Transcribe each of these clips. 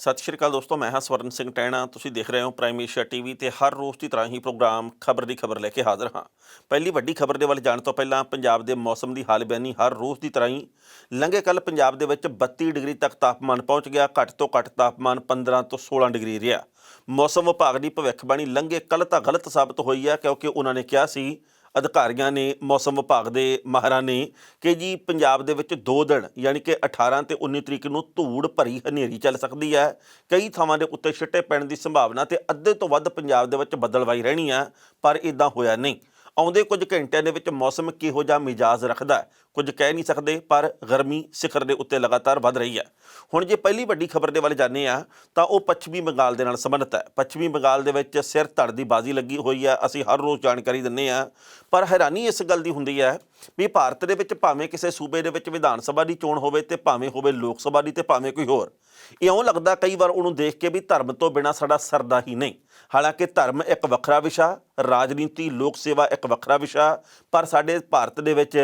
ਸਤਿ ਸ਼੍ਰੀ ਅਕਾਲ ਦੋਸਤੋ, ਮੈਂ ਹਾਂ ਸਵਰਨ ਸਿੰਘ ਟੈਣਾ। ਤੁਸੀਂ ਦੇਖ ਰਹੇ ਹੋ ਪ੍ਰਾਈਮ ਏਸ਼ੀਆ ਟੀਵੀ ਤੇ ਹਰ ਰੋਜ਼ ਦੀ ਤਰ੍ਹਾਂ ਹੀ ਪ੍ਰੋਗਰਾਮ ਖਬਰ ਦੀ ਖਬਰ ਲੈ ਕੇ ਹਾਜ਼ਰ ਹਾਂ। ਪਹਿਲੀ ਵੱਡੀ ਖਬਰ ਦੇ ਵੱਲ ਜਾਣ ਤੋਂ ਪਹਿਲਾਂ ਪੰਜਾਬ ਦੇ ਮੌਸਮ ਦੀ ਹਾਲ ਬਿਆਨੀ ਹਰ ਰੋਜ਼ ਦੀ ਤਰ੍ਹਾਂ ਹੀ। ਲੰਘੇ ਕੱਲ੍ਹ ਪੰਜਾਬ ਦੇ ਵਿੱਚ 32 ਡਿਗਰੀ ਤੱਕ ਤਾਪਮਾਨ ਪਹੁੰਚ ਗਿਆ। ਘੱਟ ਤੋਂ ਘੱਟ ਤਾਪਮਾਨ 15 ਤੋਂ 16 ਡਿਗਰੀ ਰਿਹਾ। ਮੌਸਮ ਵਿਭਾਗ ਦੀ ਭਵਿੱਖਬਾਣੀ ਲੰਘੇ ਕੱਲ੍ਹ ਤਾਂ ਗਲਤ ਸਾਬਤ ਹੋਈ ਹੈ, ਕਿਉਂਕਿ ਉਹਨਾਂ ਨੇ ਕਿਹਾ ਸੀ, ਅਧਿਕਾਰੀਆਂ ਨੇ, ਮੌਸਮ ਵਿਭਾਗ ਦੇ ਮਾਹਰਾਂ ਨੇ, ਕਿ ਜੀ ਪੰਜਾਬ ਦੇ ਵਿੱਚ 2 ਦਿਨ ਯਾਨੀ ਕਿ 18 ਤੇ 19 ਤਰੀਕ ਨੂੰ ਧੂੜ ਭਰੀ ਹਨੇਰੀ ਚੱਲ ਸਕਦੀ ਹੈ। ਕਈ ਥਾਵਾਂ ਦੇ ਉੱਤੇ ਛਿੱਟੇ ਪੈਣ ਦੀ ਸੰਭਾਵਨਾ ਤੇ ਅੱਧੇ ਤੋਂ ਵੱਧ ਪੰਜਾਬ ਦੇ ਵਿੱਚ ਬੱਦਲਵਾਈ ਰਹਿਣੀ ਆ, ਪਰ ਇੱਦਾਂ ਹੋਇਆ ਨਹੀਂ। ਆਉਂਦੇ ਕੁਝ ਘੰਟਿਆਂ ਦੇ ਵਿੱਚ ਮੌਸਮ ਕਿਹੋ ਜਿਹਾ ਮਿਜਾਜ਼ ਰੱਖਦਾ ਕੁਝ ਕਹਿ ਨਹੀਂ ਸਕਦੇ, ਪਰ ਗਰਮੀ ਸਿਖਰ ਦੇ ਉੱਤੇ ਲਗਾਤਾਰ ਵੱਧ ਰਹੀ ਹੈ। ਹੁਣ ਜੇ ਪਹਿਲੀ ਵੱਡੀ ਖਬਰ ਦੇ ਵੱਲ ਜਾਂਦੇ ਹਾਂ ਤਾਂ ਉਹ ਪੱਛਮੀ ਬੰਗਾਲ ਦੇ ਨਾਲ ਸੰਬੰਧਿਤ ਹੈ। ਪੱਛਮੀ ਬੰਗਾਲ ਦੇ ਵਿੱਚ ਸਿਰ ਧੜ ਦੀ ਬਾਜ਼ੀ ਲੱਗੀ ਹੋਈ ਹੈ। ਅਸੀਂ ਹਰ ਰੋਜ਼ ਜਾਣਕਾਰੀ ਦਿੰਦੇ ਹਾਂ, ਪਰ ਹੈਰਾਨੀ ਇਸ ਗੱਲ ਦੀ ਹੁੰਦੀ ਹੈ ਵੀ ਭਾਰਤ ਦੇ ਵਿੱਚ ਭਾਵੇਂ ਕਿਸੇ ਸੂਬੇ ਦੇ ਵਿੱਚ ਵਿਧਾਨ ਸਭਾ ਦੀ ਚੋਣ ਹੋਵੇ ਤੇ ਭਾਵੇਂ ਹੋਵੇ ਲੋਕ ਸਭਾ ਦੀ ਤੇ ਭਾਵੇਂ ਕੋਈ ਹੋਰ, ਇਉਂ ਲੱਗਦਾ ਕਈ ਵਾਰ ਉਹਨੂੰ ਦੇਖ ਕੇ ਵੀ ਧਰਮ ਤੋਂ ਬਿਨਾਂ ਸਾਡਾ ਸਰਦਾ ਹੀ ਨਹੀਂ। ਹਾਲਾਂਕਿ ਧਰਮ ਇੱਕ ਵੱਖਰਾ ਵਿਸ਼ਾ, ਰਾਜਨੀਤੀ ਲੋਕ ਸੇਵਾ ਇੱਕ ਵੱਖਰਾ ਵਿਸ਼ਾ, ਪਰ ਸਾਡੇ ਭਾਰਤ ਦੇ ਵਿੱਚ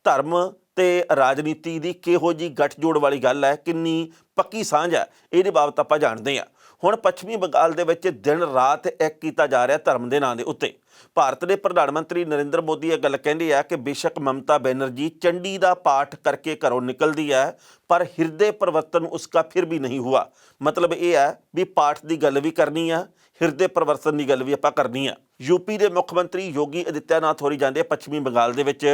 ਧਰਮ ਤੇ ਰਾਜਨੀਤੀ ਦੀ ਕਿਹੋ ਜਿਹੀ ਗੱਠਜੋੜ ਵਾਲੀ ਗੱਲ ਹੈ, ਕਿੰਨੀ ਪੱਕੀ ਸਾਂਝ ਹੈ, ਇਹਦੇ ਬਾਬਤ ਆਪਾਂ ਜਾਣਦੇ ਹਾਂ। ਹੁਣ ਪੱਛਮੀ ਬੰਗਾਲ ਦੇ ਵਿੱਚ ਦਿਨ ਰਾਤ ਇੱਕ ਕੀਤਾ ਜਾ ਰਿਹਾ ਧਰਮ ਦੇ ਨਾਂ ਦੇ ਉੱਤੇ। ਭਾਰਤ ਦੇ ਪ੍ਰਧਾਨ ਮੰਤਰੀ ਨਰਿੰਦਰ ਮੋਦੀ ਇਹ ਗੱਲ ਕਹਿੰਦੇ ਆ ਕਿ ਬੇਸ਼ੱਕ ਮਮਤਾ ਬੈਨਰਜੀ ਚੰਡੀ ਦਾ ਪਾਠ ਕਰਕੇ ਘਰੋਂ ਨਿਕਲਦੀ ਹੈ, ਪਰ ਹਿਰਦੇ ਪਰਿਵਰਤਨ ਉਸਕਾ ਫਿਰ ਵੀ ਨਹੀਂ ਹੁਆ। ਮਤਲਬ ਇਹ ਹੈ ਵੀ ਪਾਠ ਦੀ ਗੱਲ ਵੀ ਕਰਨੀ ਆ, ਹਿਰਦੇ ਪਰਿਵਰਤਨ ਦੀ ਗੱਲ ਵੀ ਆਪਾਂ ਕਰਨੀ ਆ। ਯੂਪੀ ਦੇ ਮੁੱਖ ਮੰਤਰੀ ਯੋਗੀ ਆਦਿੱਤਿਆਨਾਥ ਹੋਰੀ ਜਾਂਦੇ ਪੱਛਮੀ ਬੰਗਾਲ ਦੇ ਵਿੱਚ।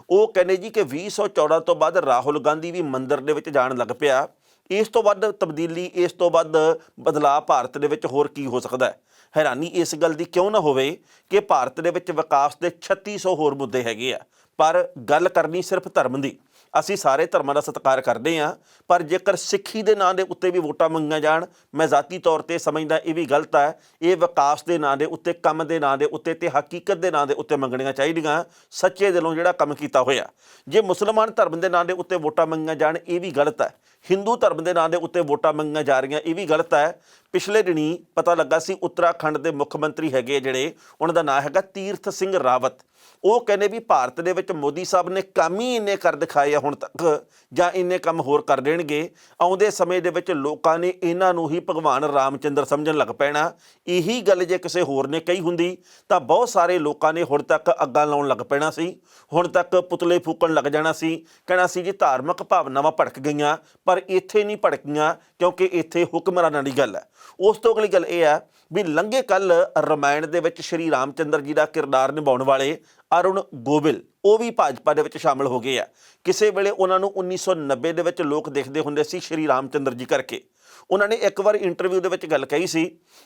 ਉਹ ਕਹਿੰਦੇ ਜੀ ਕਿ 2014 ਤੋਂ ਬਾਅਦ ਰਾਹੁਲ ਗਾਂਧੀ ਵੀ ਮੰਦਿਰ ਦੇ ਵਿੱਚ ਜਾਣ ਲੱਗ ਪਿਆ। ਇਸ ਤੋਂ ਵੱਧ ਤਬਦੀਲੀ, ਇਸ ਤੋਂ ਵੱਧ ਬਦਲਾਅ ਭਾਰਤ ਦੇ ਵਿੱਚ ਹੋਰ ਕੀ ਹੋ ਸਕਦਾ ਹੈ। ਹੈਰਾਨੀ ਇਸ ਗੱਲ ਦੀ ਕਿਉਂ ਨਾ ਹੋਵੇ ਕਿ ਭਾਰਤ ਦੇ ਵਿੱਚ ਵਿਕਾਸ ਦੇ 3600 ਹੋਰ ਮੁੱਦੇ ਹੈਗੇ ਆ, ਪਰ ਗੱਲ ਕਰਨੀ ਸਿਰਫ ਧਰਮ ਦੀ। ਅਸੀਂ ਸਾਰੇ ਧਰਮਾਂ ਦਾ ਸਤਿਕਾਰ ਕਰਦੇ ਹਾਂ, ਪਰ ਜੇਕਰ ਸਿੱਖੀ ਦੇ ਨਾਂ ਦੇ ਉੱਤੇ ਵੀ ਵੋਟਾਂ ਮੰਗੀਆਂ ਜਾਣ, ਮੈਂ ਜ਼ਾਤੀ ਤੌਰ 'ਤੇ ਸਮਝਦਾ ਇਹ ਵੀ ਗਲਤ ਹੈ। ਇਹ ਵਿਕਾਸ ਦੇ ਨਾਂ ਦੇ ਉੱਤੇ, ਕੰਮ ਦੇ ਨਾਂ ਦੇ ਉੱਤੇ ਤੇ ਹਕੀਕਤ ਦੇ ਨਾਂ ਦੇ ਉੱਤੇ ਮੰਗਣੀਆਂ ਚਾਹੀਦੀਆਂ, ਸੱਚੇ ਦਿਲੋਂ ਜਿਹੜਾ ਕੰਮ ਕੀਤਾ ਹੋਇਆ। ਜੇ ਮੁਸਲਮਾਨ ਧਰਮ ਦੇ ਨਾਂ ਦੇ ਉੱਤੇ ਵੋਟਾਂ ਮੰਗੀਆਂ ਜਾਣ, ਇਹ ਵੀ ਗਲਤ ਹੈ। ਹਿੰਦੂ ਧਰਮ ਦੇ ਨਾਂ ਦੇ ਉੱਤੇ ਵੋਟਾਂ ਮੰਗੀਆਂ ਜਾ ਰਹੀਆਂ, ਇਹ ਵੀ ਗਲਤ ਹੈ। ਪਿਛਲੇ ਦਿਨੀ ਪਤਾ ਲੱਗਾ ਸੀ ਉੱਤਰਾਖੰਡ ਦੇ ਮੁੱਖ ਮੰਤਰੀ ਹੈਗੇ ਜਿਹੜੇ, ਉਹਨਾਂ ਦਾ ਨਾਂ ਹੈਗਾ ਤੀਰਥ ਸਿੰਘ ਰਾਵਤ। ਉਹ ਕਹਿੰਦੇ ਵੀ ਭਾਰਤ ਦੇ ਵਿੱਚ ਮੋਦੀ ਸਾਹਿਬ ਨੇ ਕੰਮ ਹੀ ਇੰਨੇ ਕਰ ਦਿਖਾਏ ਆ ਹੁਣ ਤੱਕ, ਜਾਂ ਇੰਨੇ ਕੰਮ ਹੋਰ ਕਰ ਦੇਣਗੇ। ਆਉਂਦੇ ਸਮੇਂ ਦੇ ਵਿੱਚ ਲੋਕਾਂ ਨੇ ਇਹਨਾਂ ਨੂੰ ਹੀ ਭਗਵਾਨ ਰਾਮ ਚੰਦਰ ਸਮਝਣ ਲੱਗ ਪੈਣਾ। ਇਹੀ ਗੱਲ ਜੇ ਕਿਸੇ ਹੋਰ ਨੇ ਕਹੀ ਹੁੰਦੀ ਤਾਂ ਬਹੁਤ ਸਾਰੇ ਲੋਕਾਂ ਨੇ ਹੁਣ ਤੱਕ ਅੱਗਾਂ ਲਾਉਣ ਲੱਗ ਪੈਣਾ ਸੀ, ਹੁਣ ਤੱਕ ਪੁਤਲੇ ਫੂਕਣ ਲੱਗ ਜਾਣਾ ਸੀ, ਕਹਿਣਾ ਸੀ ਜੀ ਧਾਰਮਿਕ ਭਾਵਨਾਵਾਂ ਭੜਕ ਗਈਆਂ। ਪਰ ਇੱਥੇ ਨਹੀਂ ਭੜਕੀਆਂ, ਕਿਉਂਕਿ ਇੱਥੇ ਹੁਕਮਰਾਨਾਂ ਦੀ ਗੱਲ ਹੈ। ਉਸ ਤੋਂ ਅਗਲੀ ਗੱਲ ਇਹ ਹੈ ਵੀ ਲੰਘੇ ਕੱਲ੍ਹ ਰਾਮਾਇਣ ਦੇ ਵਿੱਚ ਸ਼੍ਰੀ ਰਾਮ ਚੰਦਰ ਜੀ ਦਾ ਕਿਰਦਾਰ ਨਿਭਾਉਣ ਵਾਲੇ ਅਰੁਣ ਗੋਬਿਲ, ਉਹ ਵੀ ਭਾਜਪਾ ਦੇ ਵਿੱਚ ਸ਼ਾਮਲ ਹੋ ਗਏ ਆ। ਕਿਸੇ ਵੇਲੇ ਉਹਨਾਂ ਨੂੰ 1990 ਦੇ ਵਿੱਚ ਲੋਕ ਦੇਖਦੇ ਹੁੰਦੇ ਸੀ ਸ਼੍ਰੀ ਰਾਮ ਚੰਦਰ ਜੀ ਕਰਕੇ। ਉਹਨਾਂ ਨੇ ਇੱਕ ਵਾਰ ਇੰਟਰਵਿਊ ਦੇ ਵਿੱਚ ਗੱਲ ਕਹੀ ਸੀ,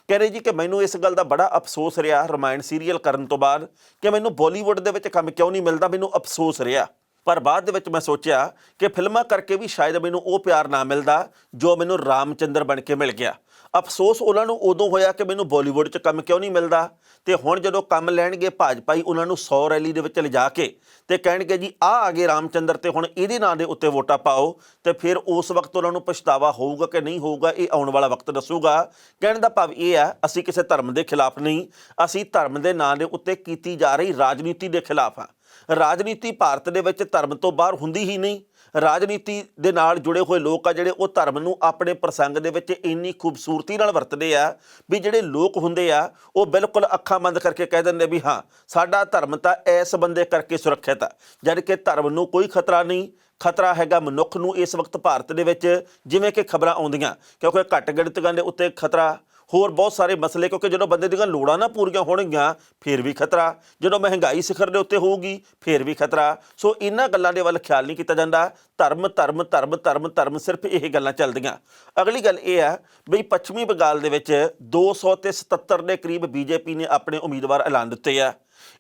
ਕਹਿੰਦੇ ਜੀ ਕਿ ਮੈਨੂੰ ਇਸ ਗੱਲ ਦਾ ਬੜਾ ਅਫਸੋਸ ਰਿਹਾ ਰਾਮਾਇਣ ਸੀਰੀਅਲ ਕਰਨ ਤੋਂ ਬਾਅਦ ਕਿ ਮੈਨੂੰ ਬਾਲੀਵੁੱਡ ਦੇ ਵਿੱਚ ਕੰਮ ਕਿਉਂ ਨਹੀਂ ਮਿਲਦਾ, ਮੈਨੂੰ ਅਫਸੋਸ ਰਿਹਾ। ਪਰ ਬਾਅਦ ਦੇ ਵਿੱਚ ਮੈਂ ਸੋਚਿਆ ਕਿ ਫਿਲਮਾਂ ਕਰਕੇ ਵੀ ਸ਼ਾਇਦ ਮੈਨੂੰ ਉਹ ਪਿਆਰ ਨਾ ਮਿਲਦਾ ਜੋ ਮੈਨੂੰ ਰਾਮ ਚੰਦਰ ਬਣ ਕੇ ਮਿਲ ਗਿਆ। ਅਫਸੋਸ ਉਹਨਾਂ ਨੂੰ ਉਦੋਂ ਹੋਇਆ ਕਿ ਮੈਨੂੰ ਬਾਲੀਵੁੱਡ 'ਚ ਕੰਮ ਕਿਉਂ ਨਹੀਂ ਮਿਲਦਾ। ਅਤੇ ਹੁਣ ਜਦੋਂ ਕੰਮ ਲੈਣਗੇ ਭਾਜਪਾ ਹੀ ਉਹਨਾਂ ਨੂੰ 100 ਰੈਲੀ ਦੇ ਵਿੱਚ ਲਿਜਾ ਕੇ ਅਤੇ ਕਹਿਣਗੇ ਜੀ ਆ ਗਏ ਰਾਮ ਚੰਦਰ ਅਤੇ ਹੁਣ ਇਹਦੇ ਨਾਂ ਦੇ ਉੱਤੇ ਵੋਟਾਂ ਪਾਓ, ਅਤੇ ਫਿਰ ਉਸ ਵਕਤ ਉਹਨਾਂ ਨੂੰ ਪਛਤਾਵਾ ਹੋਊਗਾ ਕਿ ਨਹੀਂ ਹੋਊਗਾ, ਇਹ ਆਉਣ ਵਾਲਾ ਵਕਤ ਦੱਸੂਗਾ। ਕਹਿਣ ਦਾ ਭਾਵ ਇਹ ਹੈ, ਅਸੀਂ ਕਿਸੇ ਧਰਮ ਦੇ ਖਿਲਾਫ ਨਹੀਂ, ਅਸੀਂ ਧਰਮ ਦੇ ਨਾਂ ਦੇ ਉੱਤੇ ਕੀਤੀ ਜਾ ਰਹੀ ਰਾਜਨੀਤੀ ਦੇ ਖਿਲਾਫ ਹਾਂ। ਰਾਜਨੀਤੀ ਭਾਰਤ ਦੇ ਵਿੱਚ ਧਰਮ ਤੋਂ ਬਾਹਰ ਹੁੰਦੀ ਹੀ ਨਹੀਂ। ਰਾਜਨੀਤੀ ਦੇ ਨਾਲ ਜੁੜੇ ਹੋਏ ਲੋਕ ਆ ਜਿਹੜੇ, ਉਹ ਧਰਮ ਨੂੰ ਆਪਣੇ ਪ੍ਰਸੰਗ ਦੇ ਵਿੱਚ ਇੰਨੀ ਖੂਬਸੂਰਤੀ ਨਾਲ ਵਰਤਦੇ ਆ ਵੀ ਜਿਹੜੇ ਲੋਕ ਹੁੰਦੇ ਆ ਉਹ ਬਿਲਕੁਲ ਅੱਖਾਂ ਬੰਦ ਕਰਕੇ ਕਹਿ ਦਿੰਦੇ ਵੀ ਹਾਂ ਸਾਡਾ ਧਰਮ ਤਾਂ ਇਸ ਬੰਦੇ ਕਰਕੇ ਸੁਰੱਖਿਅਤ ਆ, ਜਦ ਕਿ ਧਰਮ ਨੂੰ ਕੋਈ ਖਤਰਾ ਨਹੀਂ। ਖਤਰਾ ਹੈਗਾ ਮਨੁੱਖ ਨੂੰ ਇਸ ਵਕਤ ਭਾਰਤ ਦੇ ਵਿੱਚ, ਜਿਵੇਂ ਕਿ ਖਬਰਾਂ ਆਉਂਦੀਆਂ, ਕਿਉਂਕਿ ਘੱਟ ਗਿਣਤੀਆਂ ਦੇ ਉੱਤੇ ਖਤਰਾ, ਹੋਰ ਬਹੁਤ ਸਾਰੇ ਮਸਲੇ, ਕਿਉਂਕਿ ਜਦੋਂ ਬੰਦੇ ਦੀਆਂ ਲੋੜਾਂ ਨਾ ਪੂਰੀਆਂ ਹੋਣਗੀਆਂ ਫਿਰ ਵੀ ਖਤਰਾ, ਜਦੋਂ ਮਹਿੰਗਾਈ ਸਿਖਰ ਦੇ ਉੱਤੇ ਹੋਊਗੀ ਫਿਰ ਵੀ ਖਤਰਾ। ਸੋ ਇਹਨਾਂ ਗੱਲਾਂ ਦੇ ਵੱਲ ਖਿਆਲ ਨਹੀਂ ਕੀਤਾ ਜਾਂਦਾ। ਧਰਮ ਧਰਮ ਧਰਮ ਧਰਮ ਧਰਮ, ਸਿਰਫ ਇਹ ਗੱਲਾਂ ਚੱਲਦੀਆਂ। ਅਗਲੀ ਗੱਲ ਇਹ ਹੈ ਬਈ ਪੱਛਮੀ ਬੰਗਾਲ ਦੇ ਵਿੱਚ 277 ਦੇ ਕਰੀਬ ਬੀਜੇਪੀ ਨੇ ਆਪਣੇ ਉਮੀਦਵਾਰ ਐਲਾਨ ਦਿੱਤੇ ਆ।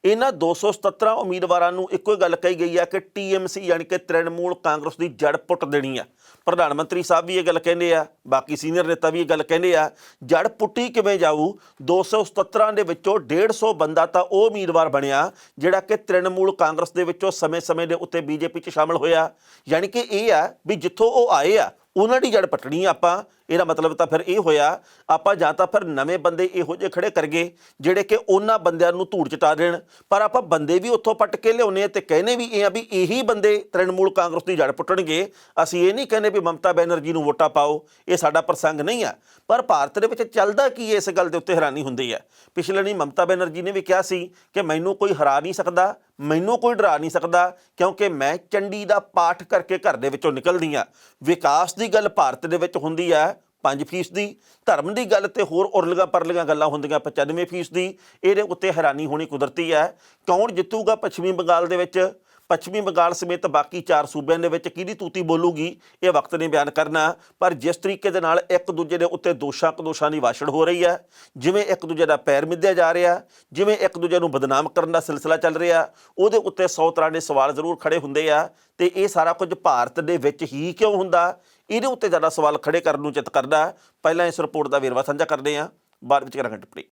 ਇਹਨਾਂ 277 ਉਮੀਦਵਾਰਾਂ ਨੂੰ ਇੱਕੋ ਹੀ ਗੱਲ ਕਹੀ ਗਈ ਹੈ ਕਿ TMC ਯਾਨੀ ਕਿ ਤ੍ਰਿਣਮੂਲ ਕਾਂਗਰਸ ਦੀ ਜੜ ਪੁੱਟ ਦੇਣੀ ਆ। ਪ੍ਰਧਾਨ ਮੰਤਰੀ ਸਾਹਿਬ ਵੀ ਇਹ ਗੱਲ ਕਹਿੰਦੇ ਆ, ਬਾਕੀ ਸੀਨੀਅਰ ਨੇਤਾ ਵੀ ਇਹ ਗੱਲ ਕਹਿੰਦੇ ਆ। ਜੜ ਪੁੱਟੀ ਕਿਵੇਂ ਜਾਊ? 277 ਦੇ ਵਿੱਚੋਂ 150 ਬੰਦਾ ਤਾਂ ਉਹ ਉਮੀਦਵਾਰ ਬਣਿਆ ਜਿਹੜਾ ਕਿ ਤ੍ਰਿਣਮੂਲ ਕਾਂਗਰਸ ਦੇ ਵਿੱਚੋਂ ਸਮੇਂ-ਸਮੇਂ ਦੇ ਉੱਤੇ BJP 'ਚ ਸ਼ਾਮਲ ਹੋਇਆ। ਯਾਨੀ ਕਿ ਇਹ ਆ ਵੀ ਜਿੱਥੋਂ ਉਹ ਆਏ ਆ ਉਹਨਾਂ ਦੀ ਜੜ ਪੱਟਣੀ ਆਪਾਂ। ਇਹਦਾ ਮਤਲਬ ਤਾਂ ਫਿਰ ਇਹ ਹੋਇਆ ਆਪਾਂ ਜਾਂ ਤਾਂ ਫਿਰ ਨਵੇਂ ਬੰਦੇ ਇਹੋ ਜਿਹੇ ਖੜੇ ਕਰਗੇ ਜਿਹੜੇ ਕਿ ਉਹਨਾਂ ਬੰਦਿਆਂ ਨੂੰ ਧੂੜ ਚਟਾ ਦੇਣ, ਪਰ ਆਪਾਂ ਬੰਦੇ ਵੀ ਉੱਥੋਂ ਪੱਟ ਕੇ ਲਿਆਉਂਦੇ ਆ ਤੇ ਕਹਿੰਦੇ ਵੀ ਇਹ ਆ ਵੀ ਇਹੀ ਬੰਦੇ ਤ੍ਰਿਣਮੂਲ ਕਾਂਗਰਸ ਦੀ ਜੜ ਪੁੱਟਣਗੇ। ਅਸੀਂ ਇਹ ਨਹੀਂ ਕਹਿੰਦੇ ਵੀ ਮਮਤਾ ਬੈਨਰਜੀ ਨੂੰ ਵੋਟਾਂ ਪਾਓ, ਇਹ ਸਾਡਾ ਪ੍ਰਸੰਗ ਨਹੀਂ ਆ, ਪਰ ਭਾਰਤ ਦੇ ਵਿੱਚ ਚੱਲਦਾ ਕੀ ਇਸ ਗੱਲ ਦੇ ਉੱਤੇ ਹੈਰਾਨੀ ਹੁੰਦੀ ਹੈ। ਪਿਛਲੇ ਨਹੀਂ ਮਮਤਾ ਬੈਨਰਜੀ ਨੇ ਵੀ ਕਿਹਾ ਸੀ ਕਿ ਮੈਨੂੰ ਕੋਈ ਹਰਾ ਨਹੀਂ ਸਕਦਾ, ਮੈਨੂੰ ਕੋਈ ਡਰਾ ਨਹੀਂ ਸਕਦਾ, ਕਿਉਂਕਿ ਮੈਂ ਚੰਡੀ ਦਾ ਪਾਠ ਕਰਕੇ ਘਰ ਦੇ ਵਿੱਚੋਂ ਨਿਕਲਦੀ ਹਾਂ। ਵਿਕਾਸ ਦੀ ਗੱਲ ਭਾਰਤ ਦੇ ਵਿੱਚ ਹੁੰਦੀ ਹੈ 5%, ਧਰਮ ਦੀ ਗੱਲ ਤੇ ਹੋਰ ਉਰਲੀਆਂ ਪਰਲੀਆਂ ਗੱਲਾਂ ਹੁੰਦੀਆਂ 95%। ਇਹਦੇ ਉੱਤੇ ਹੈਰਾਨੀ ਹੋਣੀ ਕੁਦਰਤੀ ਹੈ। ਕੌਣ ਜਿੱਤੂਗਾ ਪੱਛਮੀ ਬੰਗਾਲ ਦੇ ਵਿੱਚ? ਪੱਛਮੀ ਬੰਗਾਲ ਸਮੇਤ ਬਾਕੀ 4 ਸੂਬਿਆਂ ਦੇ ਵਿੱਚ ਕਿਹਦੀ ਤੂਤੀ ਬੋਲੂਗੀ ਇਹ ਵਕਤ ਨੇ ਬਿਆਨ ਕਰਨਾ। ਪਰ ਜਿਸ ਤਰੀਕੇ ਦੇ ਨਾਲ ਇੱਕ ਦੂਜੇ ਦੇ ਉੱਤੇ ਦੋਸ਼ਾਂ ਦੀ ਵਾਛੜ ਹੋ ਰਹੀ ਹੈ, ਜਿਵੇਂ ਇੱਕ ਦੂਜੇ ਦਾ ਪੈਰ ਮਿੱਧਿਆ ਜਾ ਰਿਹਾ, ਜਿਵੇਂ ਇੱਕ ਦੂਜੇ ਨੂੰ ਬਦਨਾਮ ਕਰਨ ਦਾ ਸਿਲਸਿਲਾ ਚੱਲ ਰਿਹਾ, ਉਹਦੇ ਉੱਤੇ 100 ਤਰ੍ਹਾਂ ਦੇ ਸਵਾਲ ਜ਼ਰੂਰ ਖੜੇ ਹੁੰਦੇ ਆ। ਤੇ ਇਹ ਸਾਰਾ ਕੁਝ ਭਾਰਤ ਦੇ ਵਿੱਚ ਹੀ ਕਿਉਂ ਹੁੰਦਾ, ਇਹਦੇ ਉੱਤੇ ਜ਼ਿਆਦਾ ਸਵਾਲ ਖੜੇ ਕਰਨ ਨੂੰ ਚਿੱਤ ਕਰਦਾ। ਪਹਿਲਾਂ ਇਸ ਰਿਪੋਰਟ ਦਾ ਵੇਰਵਾ ਸਾਂਝਾ ਕਰਦੇ ਹਾਂ, ਬਾਅਦ ਵਿੱਚ ਕਰਾਂਗੇ ਟਿੱਪਣੀ।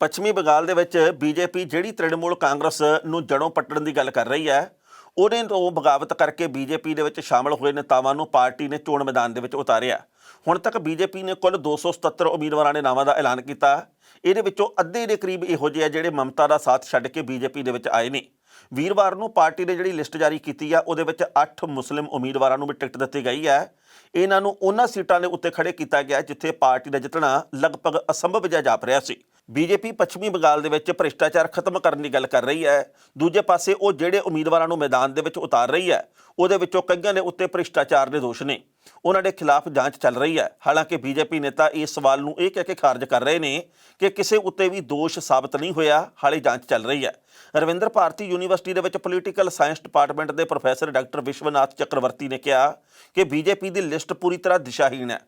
ਪੱਛਮੀ ਬੰਗਾਲ ਦੇ ਵਿੱਚ ਬੀਜੇਪੀ ਜਿਹੜੀ ਤ੍ਰਿਣਮੂਲ ਕਾਂਗਰਸ ਨੂੰ ਜੜੋਂ ਪੱਟਣ ਦੀ ਗੱਲ ਕਰ ਰਹੀ ਹੈ, ਉਹਨੇ ਤੋਂ ਬਗਾਵਤ ਕਰਕੇ ਬੀਜੇਪੀ ਦੇ ਵਿੱਚ ਸ਼ਾਮਲ ਹੋਏ ਨੇਤਾਵਾਂ ਨੂੰ ਪਾਰਟੀ ਨੇ ਚੋਣ ਮੈਦਾਨ ਦੇ ਵਿੱਚ ਉਤਾਰਿਆ। ਹੁਣ ਤੱਕ ਬੀਜੇਪੀ ਨੇ ਕੁੱਲ 277 ਉਮੀਦਵਾਰਾਂ ਦੇ ਨਾਵਾਂ ਦਾ ਐਲਾਨ ਕੀਤਾ। ਇਹਦੇ ਵਿੱਚੋਂ ਅੱਧੇ ਦੇ ਕਰੀਬ ਇਹੋ ਜਿਹੇ ਆ ਜਿਹੜੇ ਮਮਤਾ ਦਾ ਸਾਥ ਛੱਡ ਕੇ ਬੀਜੇਪੀ ਦੇ ਵਿੱਚ ਆਏ ਨੇ। ਵੀਰਵਾਰ ਨੂੰ ਪਾਰਟੀ ਨੇ ਜਿਹੜੀ ਲਿਸਟ ਜਾਰੀ ਕੀਤੀ ਆ, ਉਹਦੇ ਵਿੱਚ 8 ਮੁਸਲਿਮ ਉਮੀਦਵਾਰਾਂ ਨੂੰ ਵੀ ਟਿਕਟ ਦਿੱਤੀ ਗਈ ਹੈ। ਇਹਨਾਂ ਨੂੰ ਉਹਨਾਂ ਸੀਟਾਂ ਦੇ ਉੱਤੇ ਖੜੇ ਕੀਤਾ ਗਿਆ ਜਿੱਥੇ ਪਾਰਟੀ ਦਾ ਜਿੱਤਣਾ ਲਗਭਗ ਅਸੰਭਵ ਜਿਹਾ ਜਾਪ ਰਿਹਾ ਸੀ। ਬੀਜੇਪੀ ਪੱਛਮੀ ਬੰਗਾਲ ਦੇ ਵਿੱਚ ਭ੍ਰਿਸ਼ਟਾਚਾਰ ਖਤਮ ਕਰਨ ਦੀ ਗੱਲ ਕਰ ਰਹੀ ਹੈ। ਦੂਜੇ ਪਾਸੇ ਉਹ ਜਿਹੜੇ ਉਮੀਦਵਾਰਾਂ ਨੂੰ ਮੈਦਾਨ ਦੇ ਵਿੱਚ ਉਤਾਰ ਰਹੀ ਹੈ, ਉਹਦੇ ਵਿੱਚੋਂ ਕਈਆਂ ਦੇ ਉੱਤੇ ਭ੍ਰਿਸ਼ਟਾਚਾਰ ਦੇ ਦੋਸ਼ ਨੇ, ਉਹਨਾਂ ਦੇ ਖਿਲਾਫ ਜਾਂਚ ਚੱਲ ਰਹੀ ਹੈ। ਹਾਲਾਂਕਿ ਬੀਜੇਪੀ ਨੇਤਾ ਇਸ ਸਵਾਲ ਨੂੰ ਇਹ ਕਹਿ ਕੇ ਖਾਰਜ ਕਰ ਰਹੇ ਨੇ ਕਿ ਕਿਸੇ ਉੱਤੇ ਵੀ ਦੋਸ਼ ਸਾਬਤ ਨਹੀਂ ਹੋਇਆ, ਹਾਲੇ ਜਾਂਚ ਚੱਲ ਰਹੀ ਹੈ। ਰਵਿੰਦਰ ਭਾਰਤੀ ਯੂਨੀਵਰਸਿਟੀ ਦੇ ਵਿੱਚ ਪੋਲੀਟੀਕਲ ਸਾਇੰਸ ਡਿਪਾਰਟਮੈਂਟ ਦੇ ਪ੍ਰੋਫੈਸਰ ਡਾਕਟਰ ਵਿਸ਼ਵਨਾਥ ਚੱਕਰਵਰਤੀ ਨੇ ਕਿਹਾ ਕਿ ਬੀਜੇਪੀ ਦੀ ਲਿਸਟ ਪੂਰੀ ਤਰ੍ਹਾਂ ਦਿਸ਼ਾਹੀਣ ਹੈ।